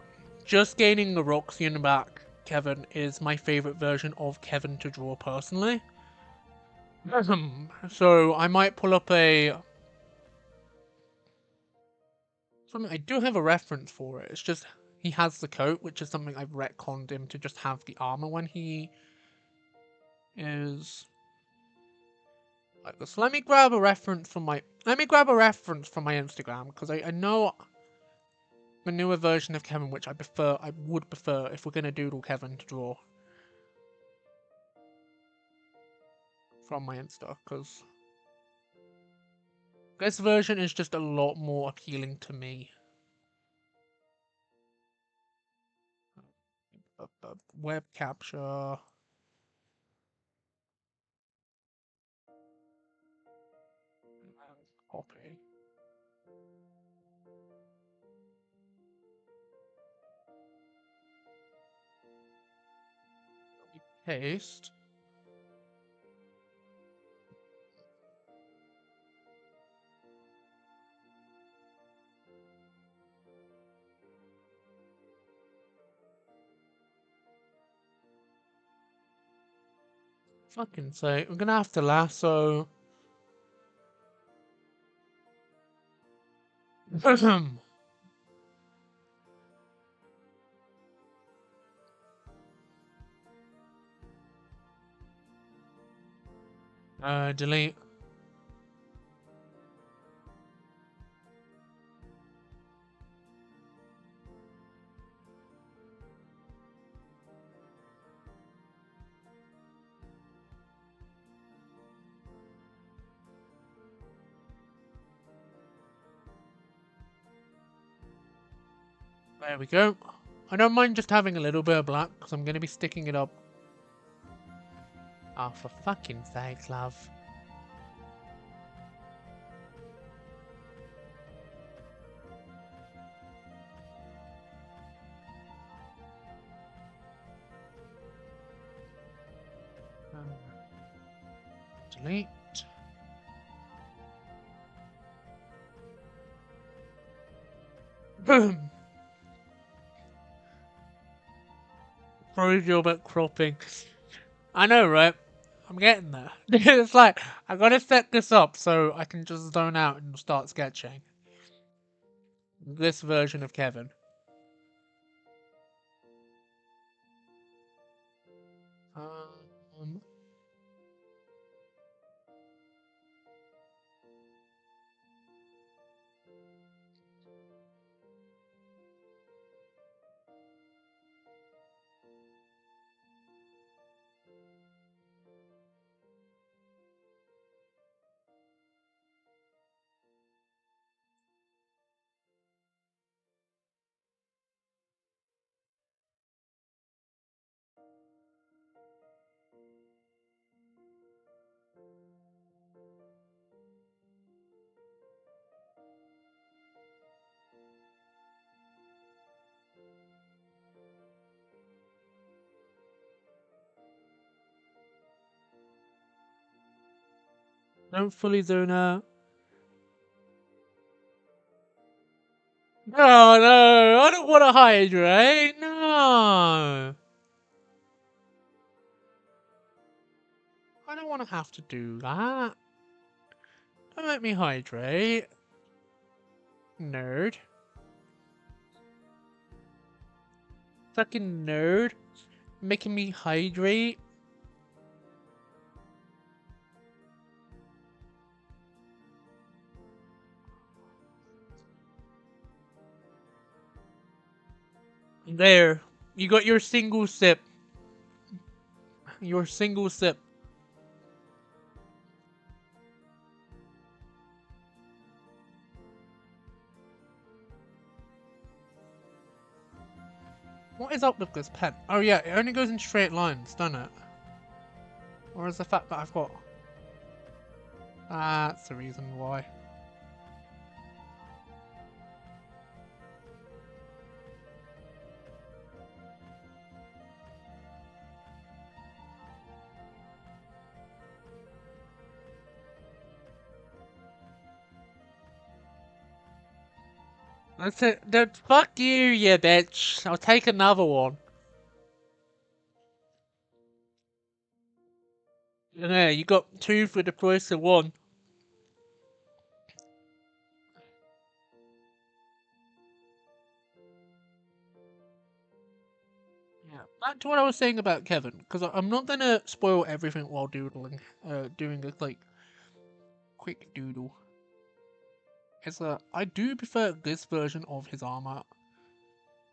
just gaining the Roxian back. Kevin is my favorite version of Kevin to draw personally. So I might pull up a something. I do have a reference for it. It's just he has the coat, which is something I've retconned him to just have the armor when he is like this. Let me grab a reference from my Instagram because I know the newer version of Kevin, which I would prefer if we're gonna doodle Kevin to draw from my Insta because this version is just a lot more appealing to me. Web capture. Copy. Paste. Fucking sake, we're gonna have to lasso. Delete. There we go. I don't mind just having a little bit of black, because I'm going to be sticking it up. Oh, for fucking sake, love. Delete. Boom. Prove your bit cropping. I know, right? I'm getting there. It's like, I gotta set this up so I can just zone out and start sketching. This version of Kevin. Um, don't fully zone out. No, no, I don't want to hydrate. No. I don't want to have to do that. Don't make me hydrate. Nerd. Fucking nerd. Making me hydrate. There. You got your single sip. Your single sip. What is up with this pen? Oh yeah, it only goes in straight lines, doesn't it? Or is the fact that I've got... That's the reason why. That's it. Fuck you bitch. I'll take another one. Yeah, you got two for the price of one. Yeah. Back to what I was saying about Kevin, because I'm not gonna spoil everything while doodling, doing a like quick doodle. Is that I do prefer this version of his armor,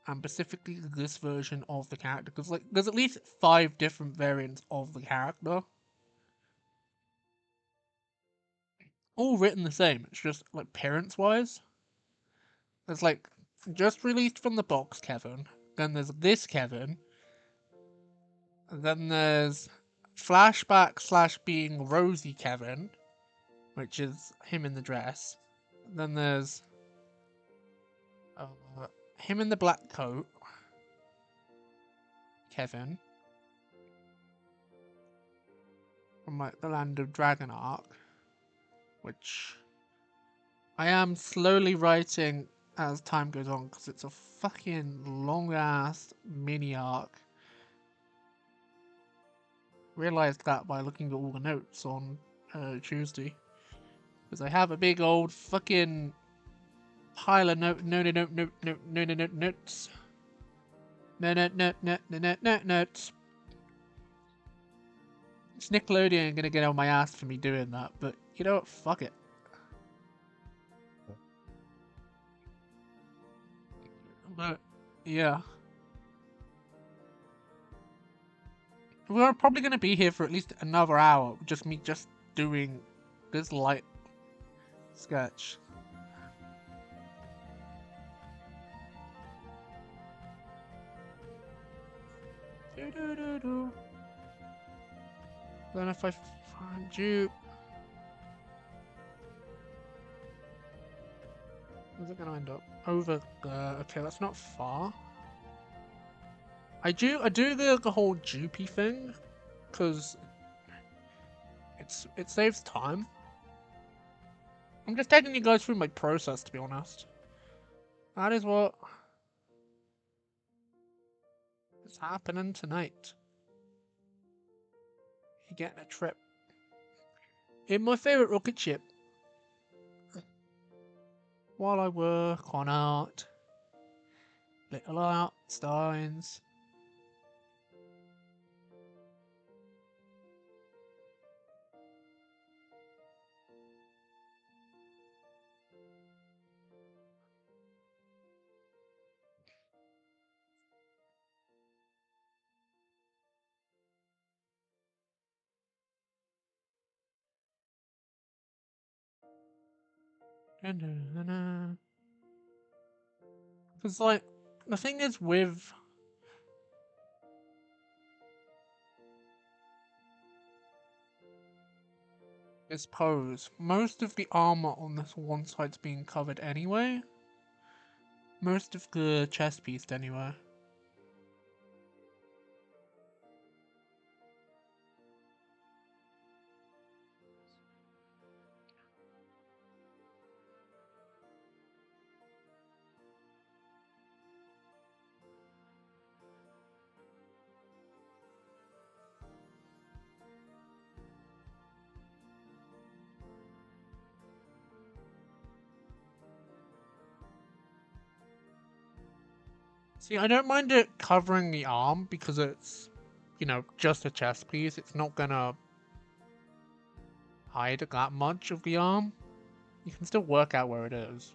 and specifically this version of the character, because like there's at least 5 different variants of the character, all written the same. It's just like appearance-wise. There's like just released from the box Kevin, then there's this Kevin, and then there's flashback slash being Rosie Kevin, which is him in the dress. Then there's uh, him in the black coat, Kevin, from like the Land of Dragon arc, which I am slowly writing as time goes on because it's a fucking long ass mini arc. Realized that by looking at all the notes on Tuesday, because I have a big old fucking pile of notes. Notes. It's Nickelodeon gonna get on my ass for me doing that, but you know what? Fuck it. But yeah, we're probably gonna be here for at least another hour. Just me doing this light sketch. Then if I find you, where's it gonna end up? Over there. Okay, that's not far. I do the whole dupey thing, cause it saves time. I'm just taking you guys through my process, to be honest. That is what is happening tonight. You're getting a trip in my favorite rocket ship while I work on art, little art steins. Because, like, the thing is with this pose, most of the armor on this one side's being covered anyway. Most of the chest piece, anyway. See, I don't mind it covering the arm because it's, you know, just a chest piece. It's not gonna hide that much of the arm. You can still work out where it is.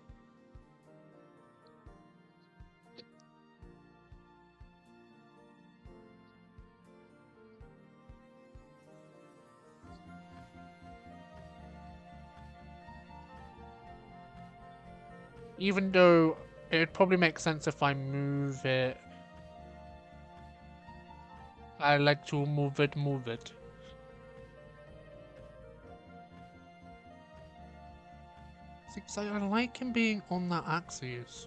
Even though it'd probably make sense if I move it. I like to move it. See, 'cause I like him being on that axis.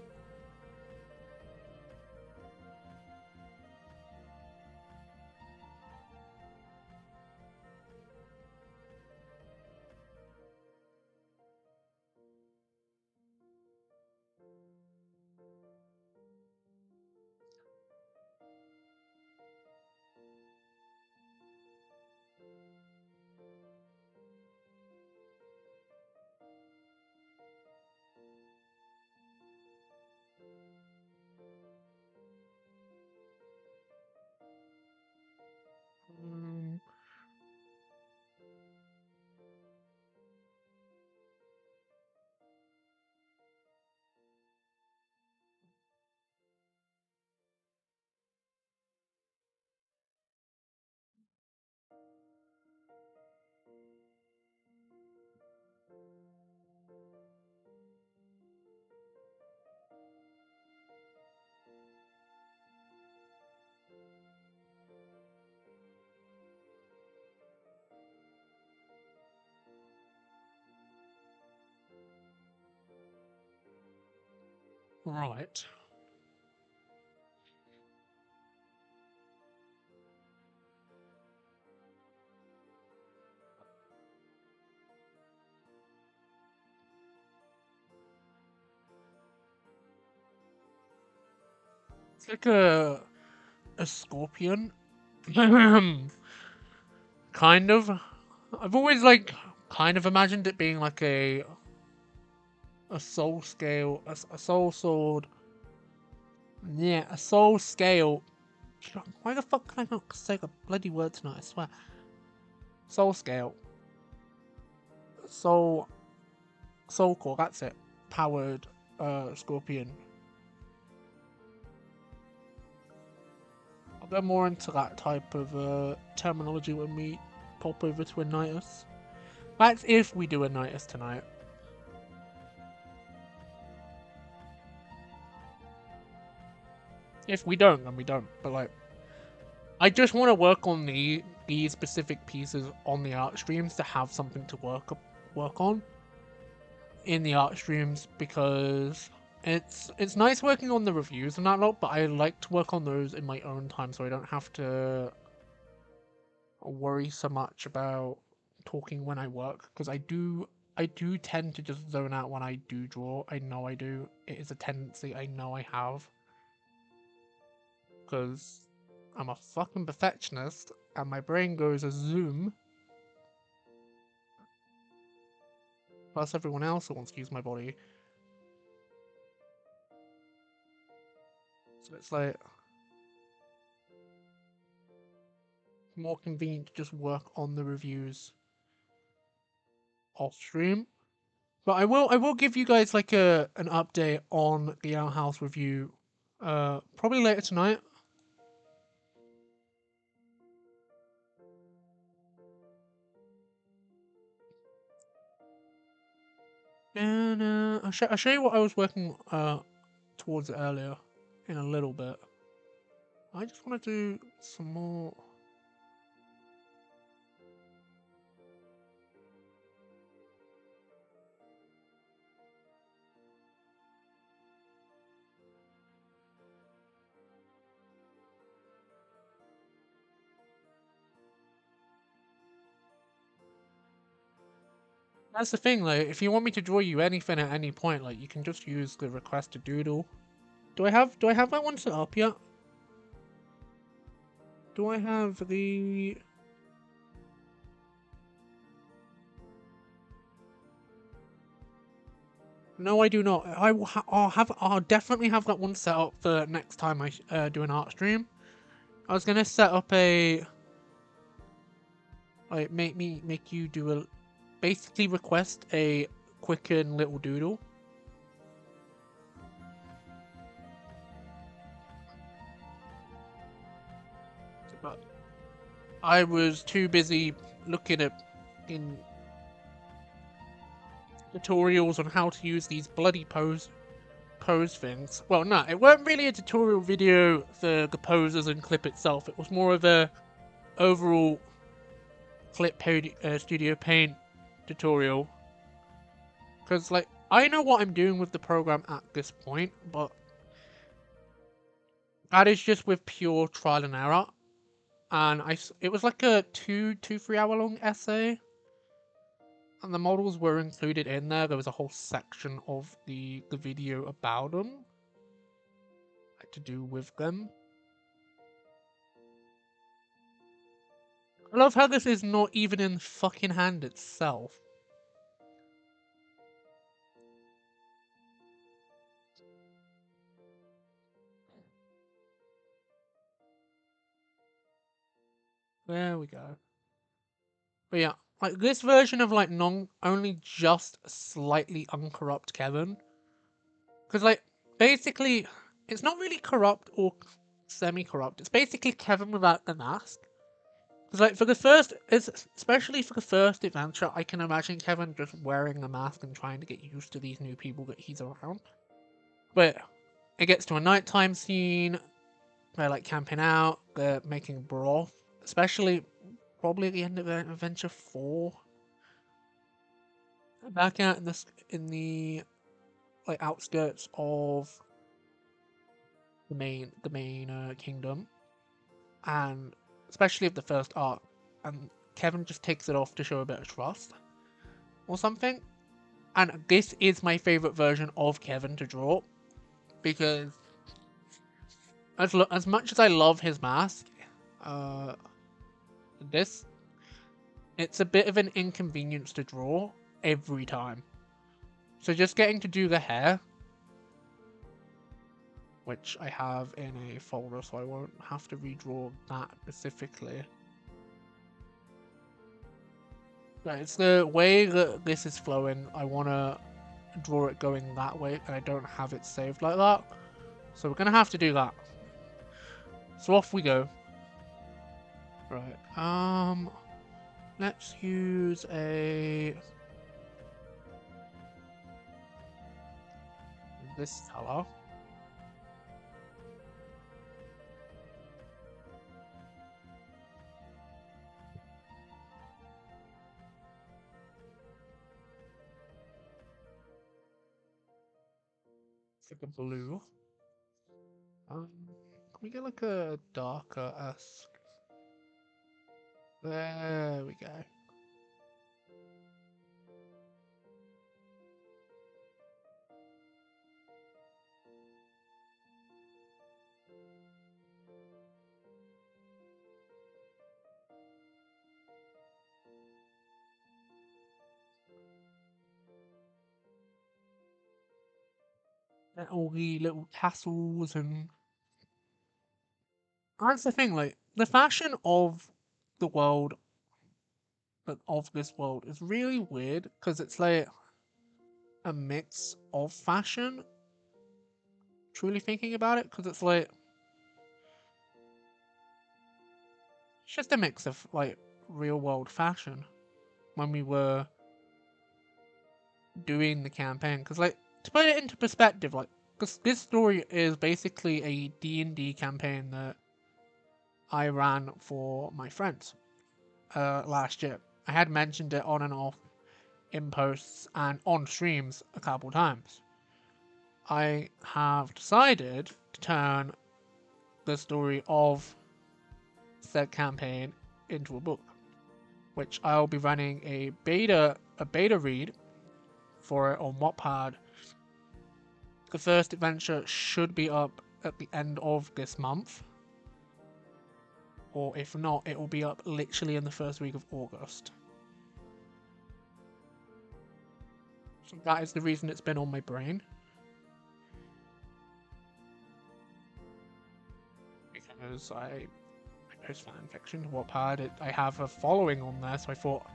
Um, right. It's like a scorpion. Kind of. I've always like kind of imagined it being like a a soul scale, a soul sword. Yeah, a soul scale. Why the fuck can I not say a bloody word tonight? I swear. Soul scale. Soul core. That's it. Powered scorpion. I'll go more into that type of terminology when we pop over to a Nitus. That's if we do a Nitus tonight. If we don't, then we don't. But like, I just want to work on these specific pieces on the art streams to have something to work on in the art streams, because it's nice working on the reviews and that lot, but I like to work on those in my own time so I don't have to worry so much about talking when I work, because I do tend to just zone out when I do draw. I know I do. It is a tendency I know I have, because I'm a fucking perfectionist and my brain goes a zoom. Plus everyone else who wants to use my body. So it's like more convenient to just work on the reviews off stream. But I will give you guys like an update on the Owl House review probably later tonight. And I'll show you what I was working towards earlier in a little bit. I just want to do some more. That's the thing, like, if you want me to draw you anything at any point, like, you can just use the request to doodle. Do I have that one set up yet? Do I have the... No, I do not. I'll definitely have that one set up for next time I do an art stream. I was gonna set up a... Like, make you do a... Basically request a quicken little doodle. But I was too busy looking at in tutorials on how to use these bloody pose things. Well, no, it weren't really a tutorial video for the poses and clip itself. It was more of a overall clip Studio Paint tutorial. Because, like, I know what I'm doing with the program at this point, but that is just with pure trial and error. And it was like a 3 hour long essay. And the models were included in there. There was a whole section of the video about them. Like, to do with them. I love how this is not even in fucking hand itself. There we go. But yeah, like this version of like only just slightly uncorrupt Kevin. Because like basically it's not really corrupt or semi-corrupt. It's basically Kevin without the mask. Because like for the first, especially for the first adventure, I can imagine Kevin just wearing a mask and trying to get used to these new people that he's around. But it gets to a nighttime scene. They're like camping out. They're making broth, especially probably at the end of Adventure 4. Back out in the like outskirts of the main kingdom, and especially of the first arc, and Kevin just takes it off to show a bit of trust or something. And this is my favorite version of Kevin to draw, because as much as I love his mask, it's a bit of an inconvenience to draw every time. So just getting to do the hair, which I have in a folder, so I won't have to redraw that specifically. But it's the way that this is flowing. I want to draw it going that way, and I don't have it saved like that. So we're going to have to do that. So off we go. Right, let's use this color. It's like a blue. Can we get like a darker-esque? There we go. All the little tassels and that's the thing, like the fashion of the world of this world is really weird because it's like a mix of fashion. Truly thinking about it, because it's like it's just a mix of like real world fashion when we were doing the campaign. Because like to put it into perspective, like because this story is basically a D&D campaign that I ran for my friends last year. I had mentioned it on and off in posts and on streams a couple times. I have decided to turn the story of said campaign into a book, which I'll be running a beta read for it on Wattpad. The first adventure should be up at the end of this month, or if not, it will be up literally in the first week of August. So that is the reason it's been on my brain. Because I post fan fiction to Wattpad, I have a following on there, so I thought,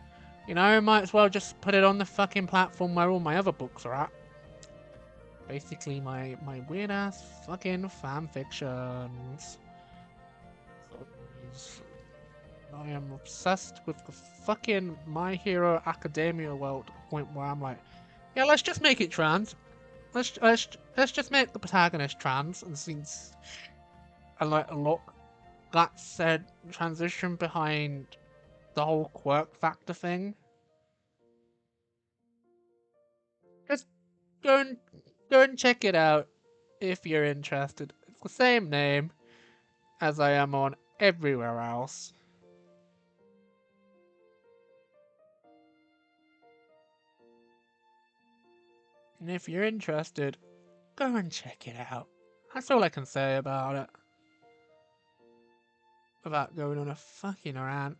you know, I might as well just put it on the fucking platform where all my other books are at. Basically, my weird ass fucking fan fictions. I am obsessed with the fucking My Hero Academia world to the point where I'm like, yeah, let's just make it trans. Let's just make the protagonist trans, and since I like a lot that said transition behind the whole quirk factor thing. Just go and check it out if you're interested. It's the same name as I am on everywhere else. And if you're interested, go and check it out. That's all I can say about it. Without going on a fucking rant.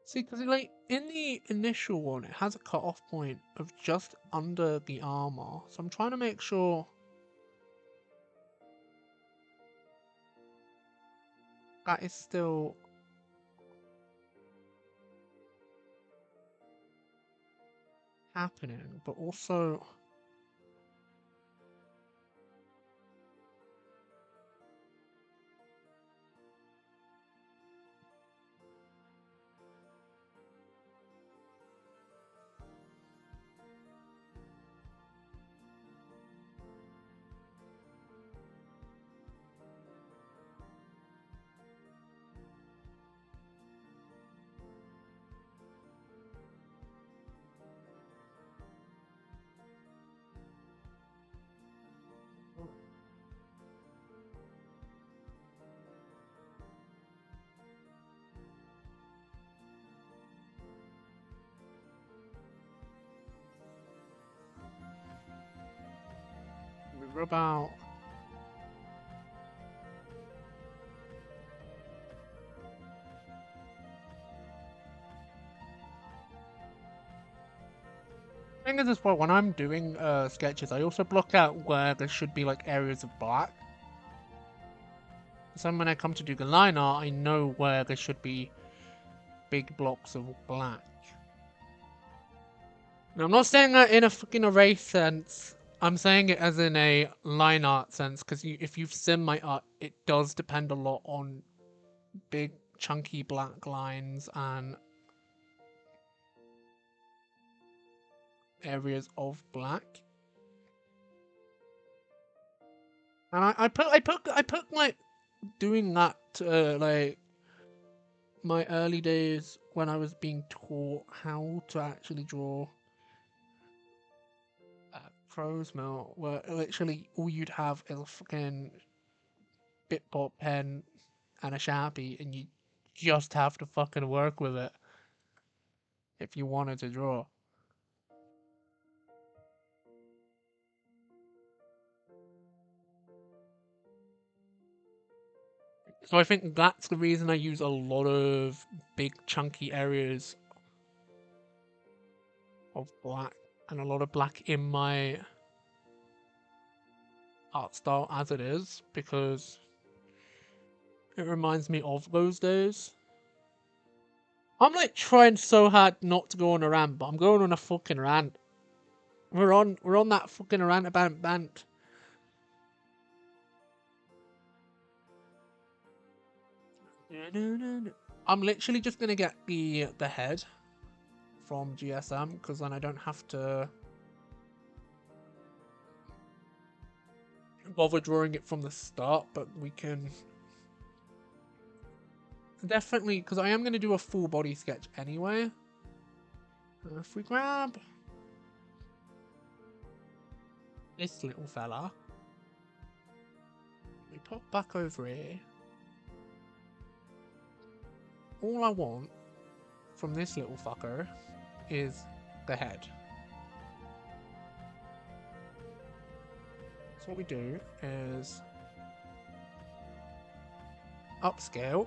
See, because like in the initial one, it has a cut-off point of just under the armor, so I'm trying to make sure that is still happening, but also Rub out. Thing is, as well, when I'm doing sketches, I also block out where there should be like areas of black. So when I come to do the line art, I know where there should be big blocks of black. Now, I'm not saying that in a fucking erase sense. I'm saying it as in a line art sense, because if you've seen my art, it does depend a lot on big, chunky black lines and areas of black. And I put like doing that like my early days when I was being taught how to actually draw Crow's Mill, where literally all you'd have is a fucking Bitbot pen and a Sharpie, and you just have to fucking work with it if you wanted to draw. So I think that's the reason I use a lot of big chunky areas of black and a lot of black in my art style as it is, because it reminds me of those days. I'm like trying so hard not to go on a rant, but I'm going on a fucking rant. We're on that fucking rant about bant. I'm literally just gonna get the head from GSM, because then I don't have to bother drawing it from the start, but we can definitely, because I am going to do a full body sketch anyway. If we grab this little fella, we pop back over here. All I want from this little fucker is the head. So what we do is upscale,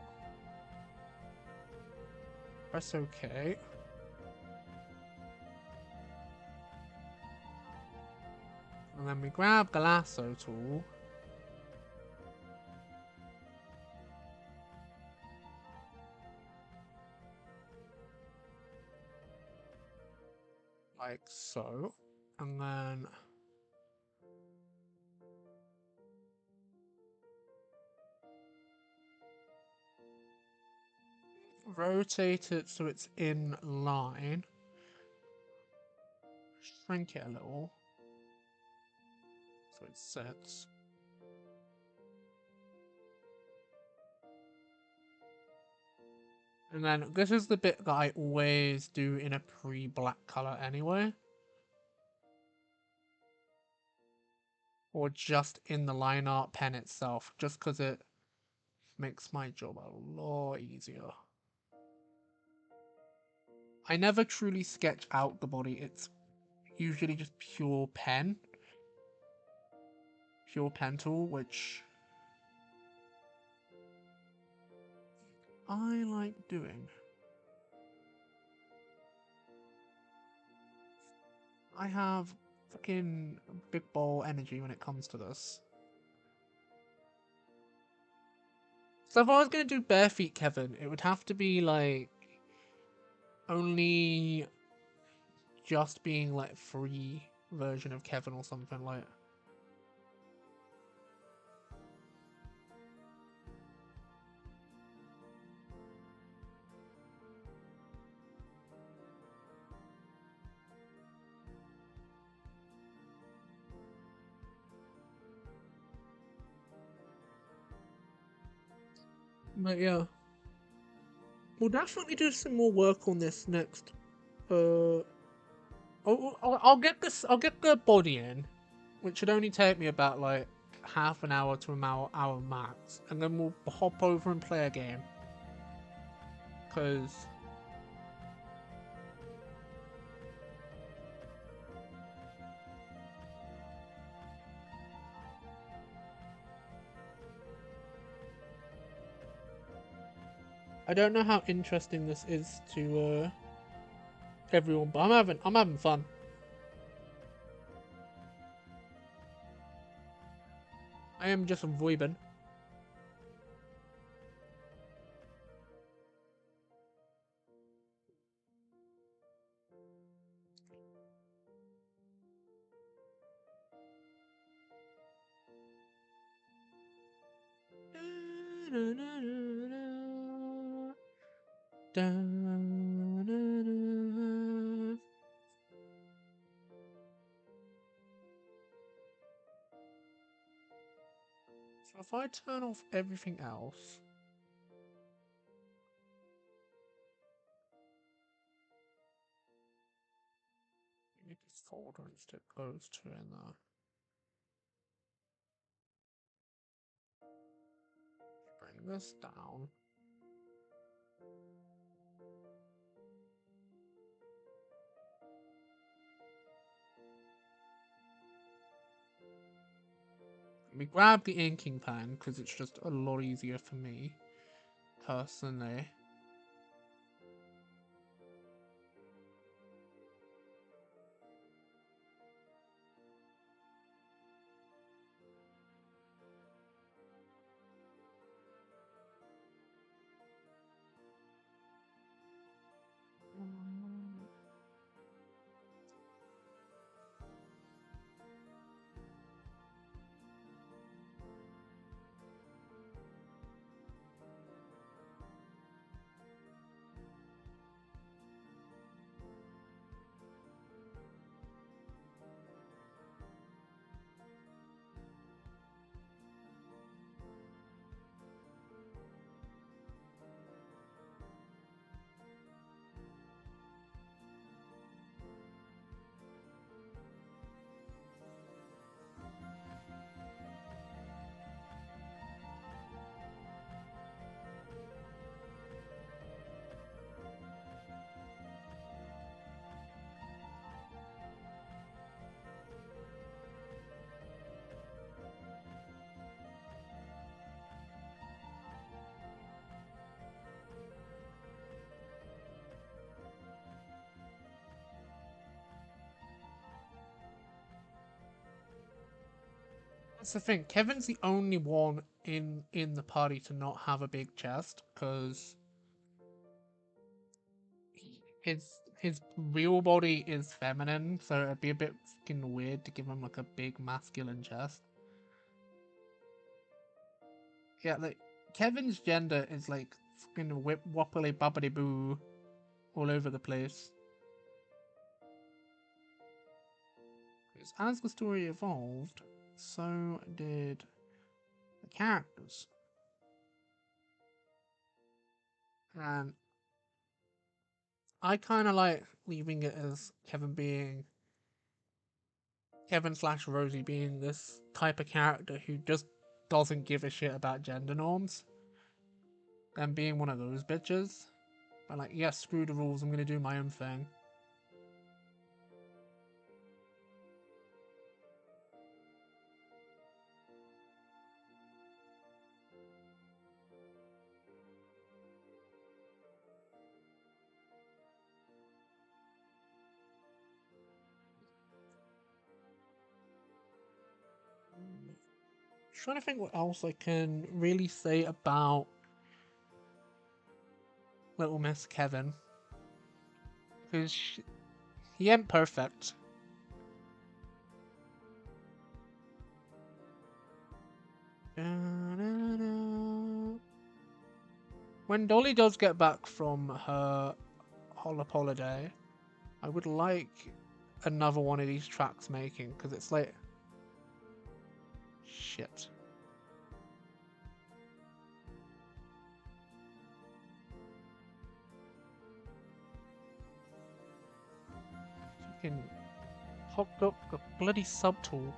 press OK. And then we grab the lasso tool. Like so. And then rotate it so it's in line. Shrink it a little so it sets. And then this is the bit that I always do in a pre-black color anyway. Or just in the line art pen itself, just because it makes my job a lot easier. I never truly sketch out the body, it's usually just pure pen tool, which I like doing. I have fucking big ball energy when it comes to this. So if I was gonna do bare feet Kevin, it would have to be like only just being like free version of Kevin or something like. But yeah, we'll definitely do some more work on this next. I'll get this. I'll get the body in, which should only take me about like half an hour to an hour max, and then we'll hop over and play a game. Cause I don't know how interesting this is to everyone, but I'm having fun. I am just vibing. So if I turn off everything else, I need this folder and stick those two in there. Bring this down. Let me grab the inking pen because it's just a lot easier for me, personally. That's the thing. Kevin's the only one in the party to not have a big chest because his real body is feminine, so it'd be a bit fucking weird to give him like a big masculine chest. Yeah, like Kevin's gender is like fucking whip woppily bubbly boo all over the place. Because as the story evolved, so did the characters. And I kind of like leaving it as Kevin slash Rosie being this type of character who just doesn't give a shit about gender norms. And being one of those bitches. But like, yes, screw the rules, I'm gonna do my own thing. Trying to think what else I can really say about Little Miss Kevin. Because he ain't perfect. When Dolly does get back from her holiday, I would like another one of these tracks making, because it's like... Shit. Fucking hooked up the bloody subtool.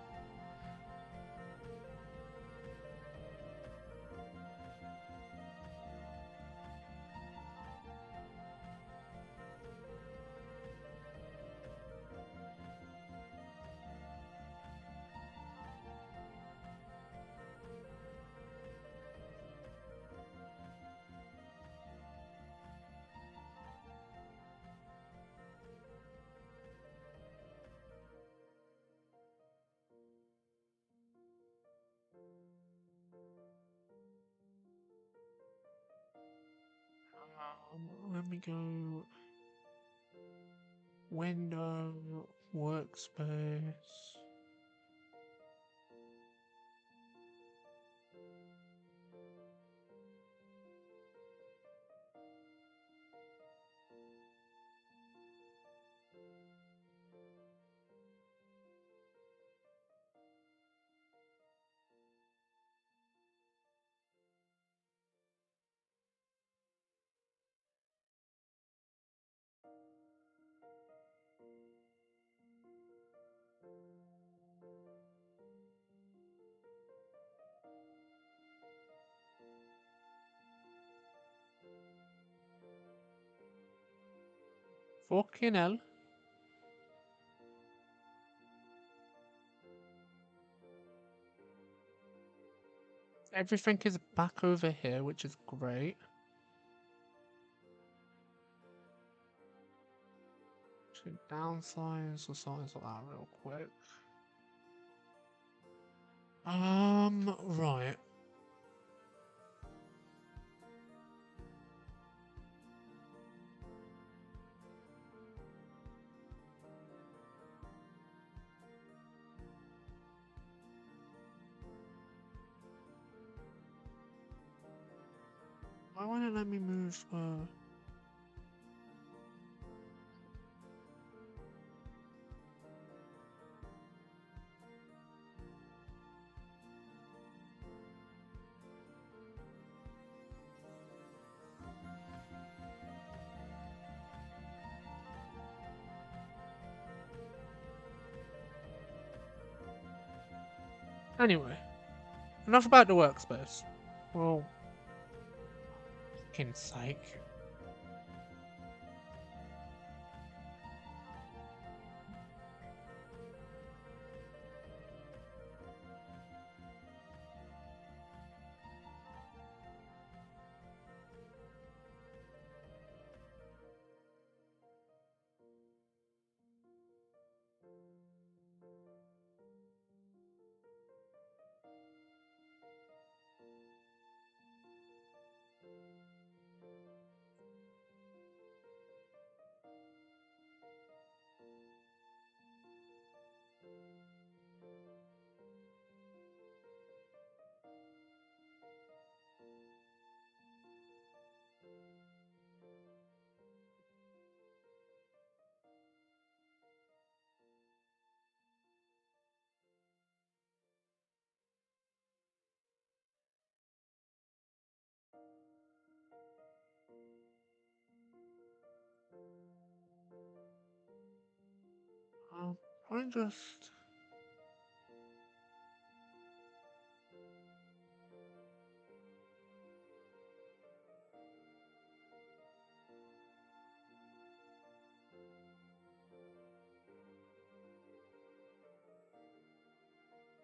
Let me go window, workspace. Fucking hell. Everything is back over here, which is great. Should downsize or something like that real quick. Right. Why won't it let me move? Anyway, enough about the workspace. Well, fucking sake. I just.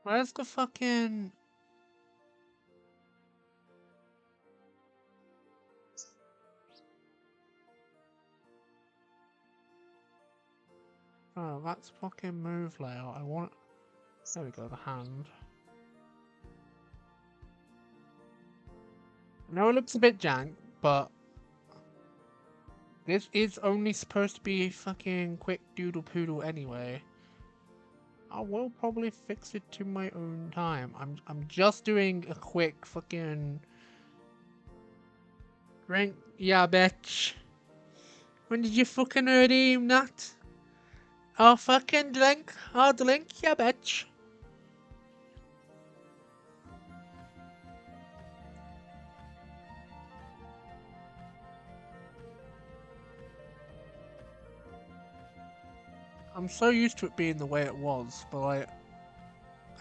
Where's the fucking. Oh, that's fucking move layout. I want. There we go, the hand. I know it looks a bit jank, but this is only supposed to be fucking quick doodle poodle anyway. I will probably fix it to my own time. I'm just doing a quick fucking drink. Yeah, bitch. When did you fucking redeem that? I'll fucking drink. I'll drink, yeah, bitch. I'm so used to it being the way it was, but like,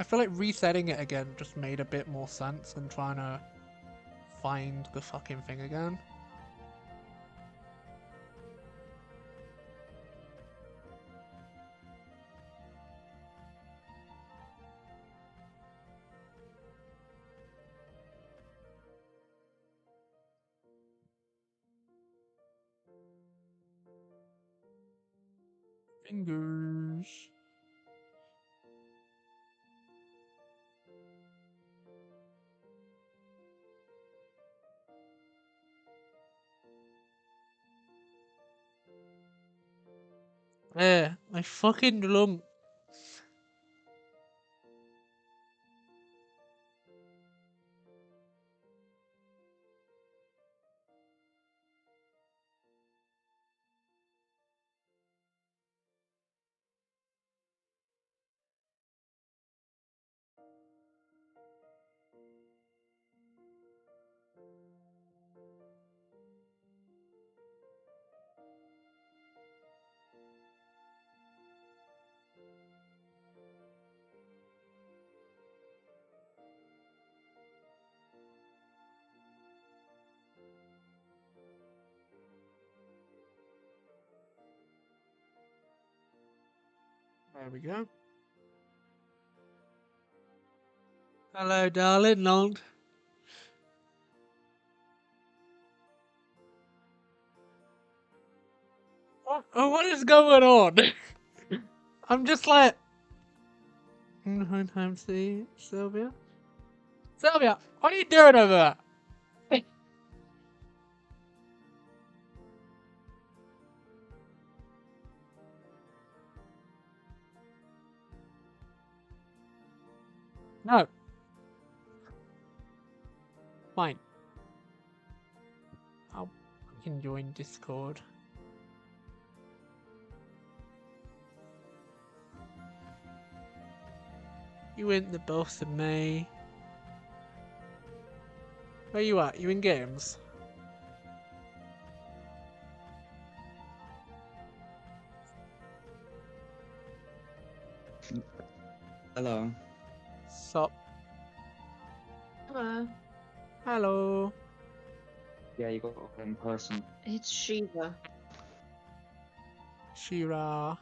I feel like resetting it again just made a bit more sense than trying to find the fucking thing again. Fingers. Yeah, I fucking drunk. There we go. Hello, darling. Long. What is going on? I'm just like. Time see Sylvia. Sylvia, what are you doing over there? No. Fine. I'll fucking join Discord. You ain't the boss of me. Where you at? You in games? Hello. Sup? Hello. Hello. Yeah, you got it in person. It's Shiva. Shira.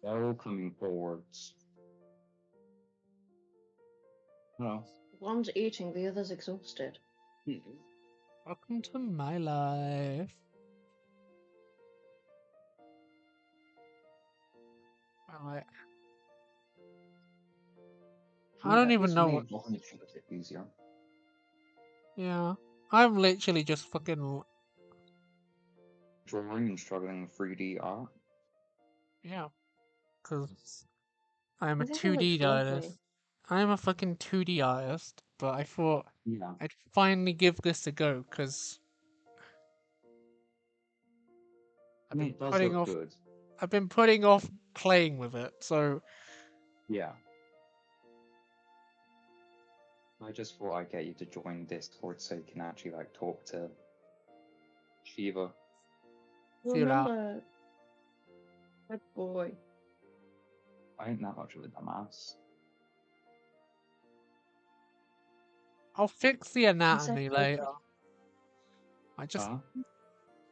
They're all coming forwards. Hello. One's eating, the other's exhausted. Welcome to my life. Alright. I don't even know what. Doesn't it make it easier? Yeah. I'm literally just fucking. Drawing and struggling with 3D art. Yeah. Because I'm a I think it looks 2D lovely. artist. I'm a fucking 2D artist, but I thought Yeah. I'd finally give this a go because I mean, it does look good. I've been putting off playing with it, so Yeah. I just thought I'd get you to join Discord so you can actually like talk to Shiva. feel out. Remember, good boy. I ain't that much of a dumbass. I'll fix the anatomy Exactly. later. Huh?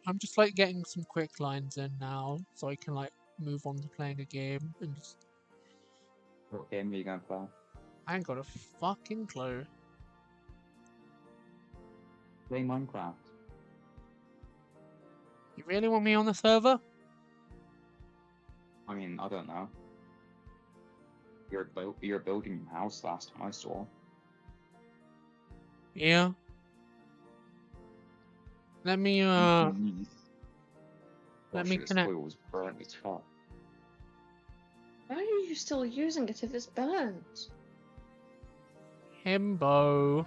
I'm just like getting some quick lines in now, so I can like move on to playing a game. And just, What game are you gonna play? I ain't got a fucking clue. Play Minecraft. You really want me on the server? I mean, I don't know. You're building your house last time I saw. Yeah. Let me Underneath. let Gosh, me this connect. oil was burnt as fuck. Why are you still using it if it's burnt? Himbo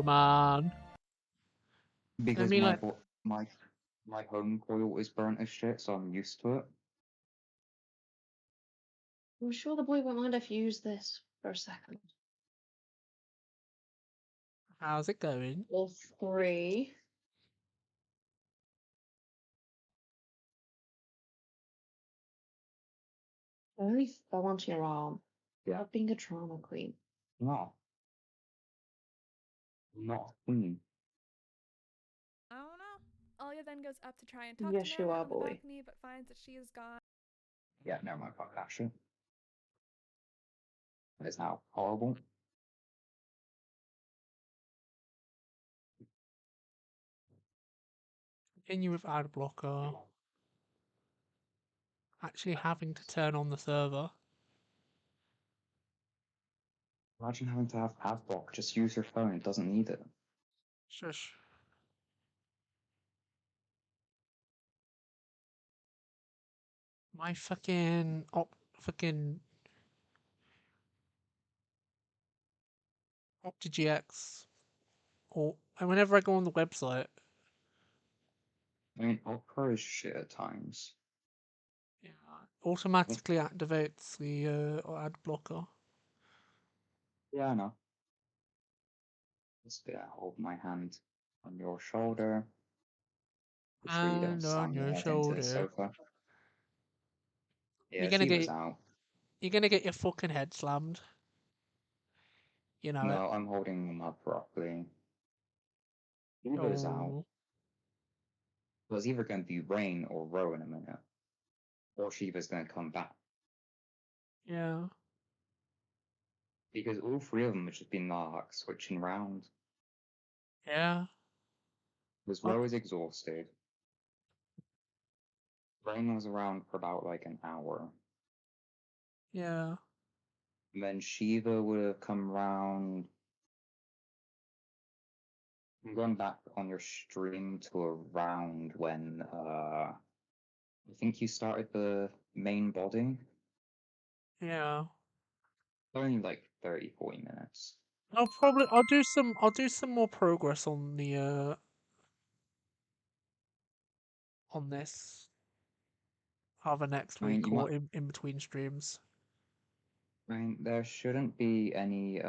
man. Because me, my like- my my home coil is burnt as shit, so I'm used to it. I'm sure the boy won't mind if you use this for a second. How's it going? Or 3. I only fell onto your arm. Yeah. Not being a drama queen. No. Not queen. I don't know. Alia then goes up to try and talk Yes, to you Nana are, on the boy. balcony, but finds that she is gone. Yeah, never mind, fuck that shit. That is now horrible. Continue with ad blocker. Actually having to turn on the server. Imagine having to have adblock, just use your phone, it doesn't need it. Shush. My fucking OptiGX, or and whenever I go on the website, I mean, Opera is shit at times. yeah, automatically activates the ad blocker. Yeah, I know. Just hold my hand on your shoulder. Make sure you don't And on slam your your head into the shoulder, sofa. you're Yeah, gonna Shiva's get out. you're gonna get your fucking head slammed. You know it. No, I'm holding him up properly. Shiva's out. Oh, Well, it's either going to be Rain or Ro in a minute. Or Shiva's going to come back. yeah, Because all three of them have just been like switching round. yeah. Because Oh, Ro is exhausted. Rain was around for about like an hour. yeah, And then Shiva would have come round. I'm going back on your stream to around when I think you started the main body. yeah. Only like 30, 40 minutes. I'll do some more progress on this either next I mean, week or in between streams. there shouldn't be any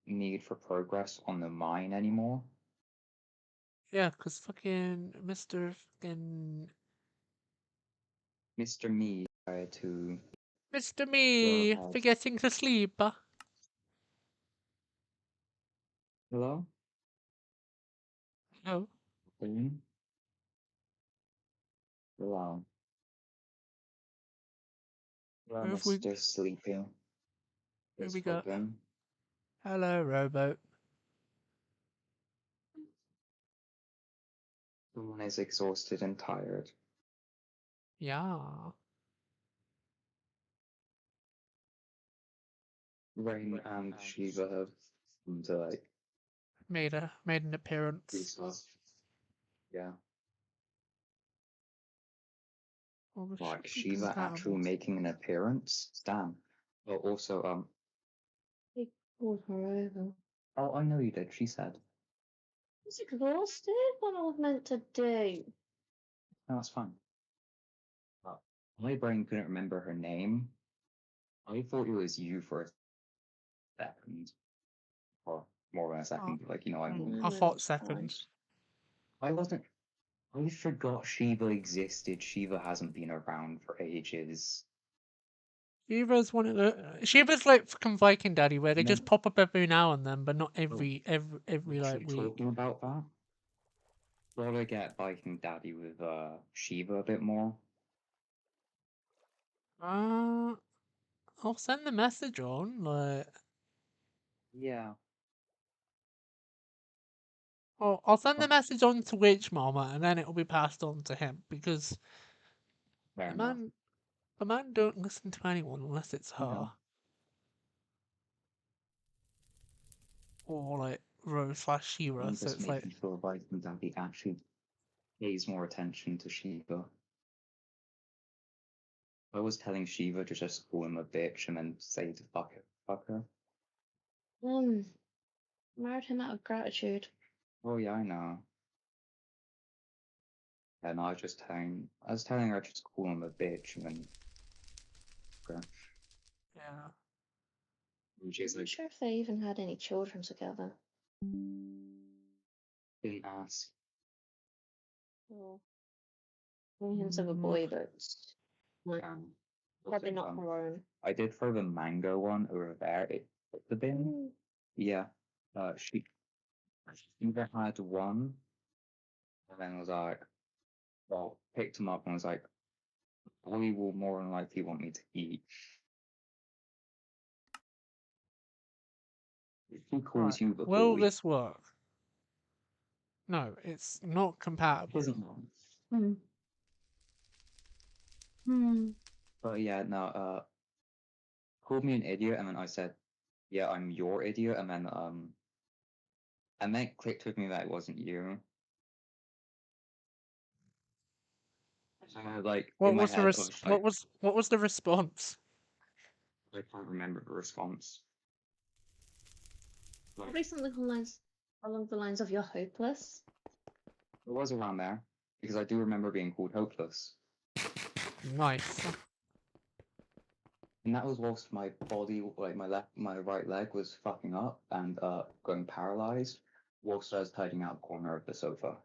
need for progress on the mine anymore. Yeah, cause fucking Mr. fucking Mr. Me tried to Mr. go Me ahead. forgetting to sleep. Hello? Oh, Queen? Hello. Hello, who have we Mr. Sleepy. who Is we got? open. Hello, rowboat. Someone is exhausted and tired. Yeah, Rain and Shiva have come to like made an do appearance. stuff. Yeah. Oh, the Like shit Shiva actually animals. making an appearance? Damn. Oh, also, He called her over. oh, I know you did, she said. I was exhausted. What I was meant to do. No, that's fine. My brain couldn't remember her name. I thought it was you for a second. Or more than a Oh, second, like, you know, I mean. a No, hot it's second. I wasn't. I forgot Shiva existed. Shiva hasn't been around for ages. Shiva's like fucking Viking Daddy, where they No, just pop up every now and then, but not oh, every like actually week. talking about that, gotta get Viking Daddy with Shiva a bit more. Uh, I'll send the message on. Yeah, I'll send the oh, message on to Witch Mama, and then it'll be passed on to him because fair the enough. man, the man don't listen to anyone unless it's her No, or like Rose / Shira. I'm So just it's like, making sure Viking Daddy actually pays more attention to Shiva. I was telling Shiva to just call him a bitch and then say to fuck her. Married him out of gratitude. Oh yeah, I know. And I was telling her to just call him a bitch and then, okay. yeah, And she's I'm not like, sure if they even had any children together. didn't ask. Well, hints of a boy, but like, Um, probably also, not her own. I did throw the mango one over there. It hit the bin. Yeah. She either had one and then was like, well, picked him up and was like, boy will more than likely want me to eat. If he right. calls you the Will boy, this work? No, it's not compatible. isn't one. But yeah, no, called me an idiot and then I said, yeah, I'm your idiot, and then And then it clicked with me that it wasn't you. So I like What in my was the head, I was like, what was the response? I can't remember the response. Like, Probably something along the lines of "You're hopeless." it was around there because I do remember being called hopeless, Nice. and that was whilst my body, like my right leg, was fucking up and going paralyzed, whilst I was hiding out the corner of the sofa.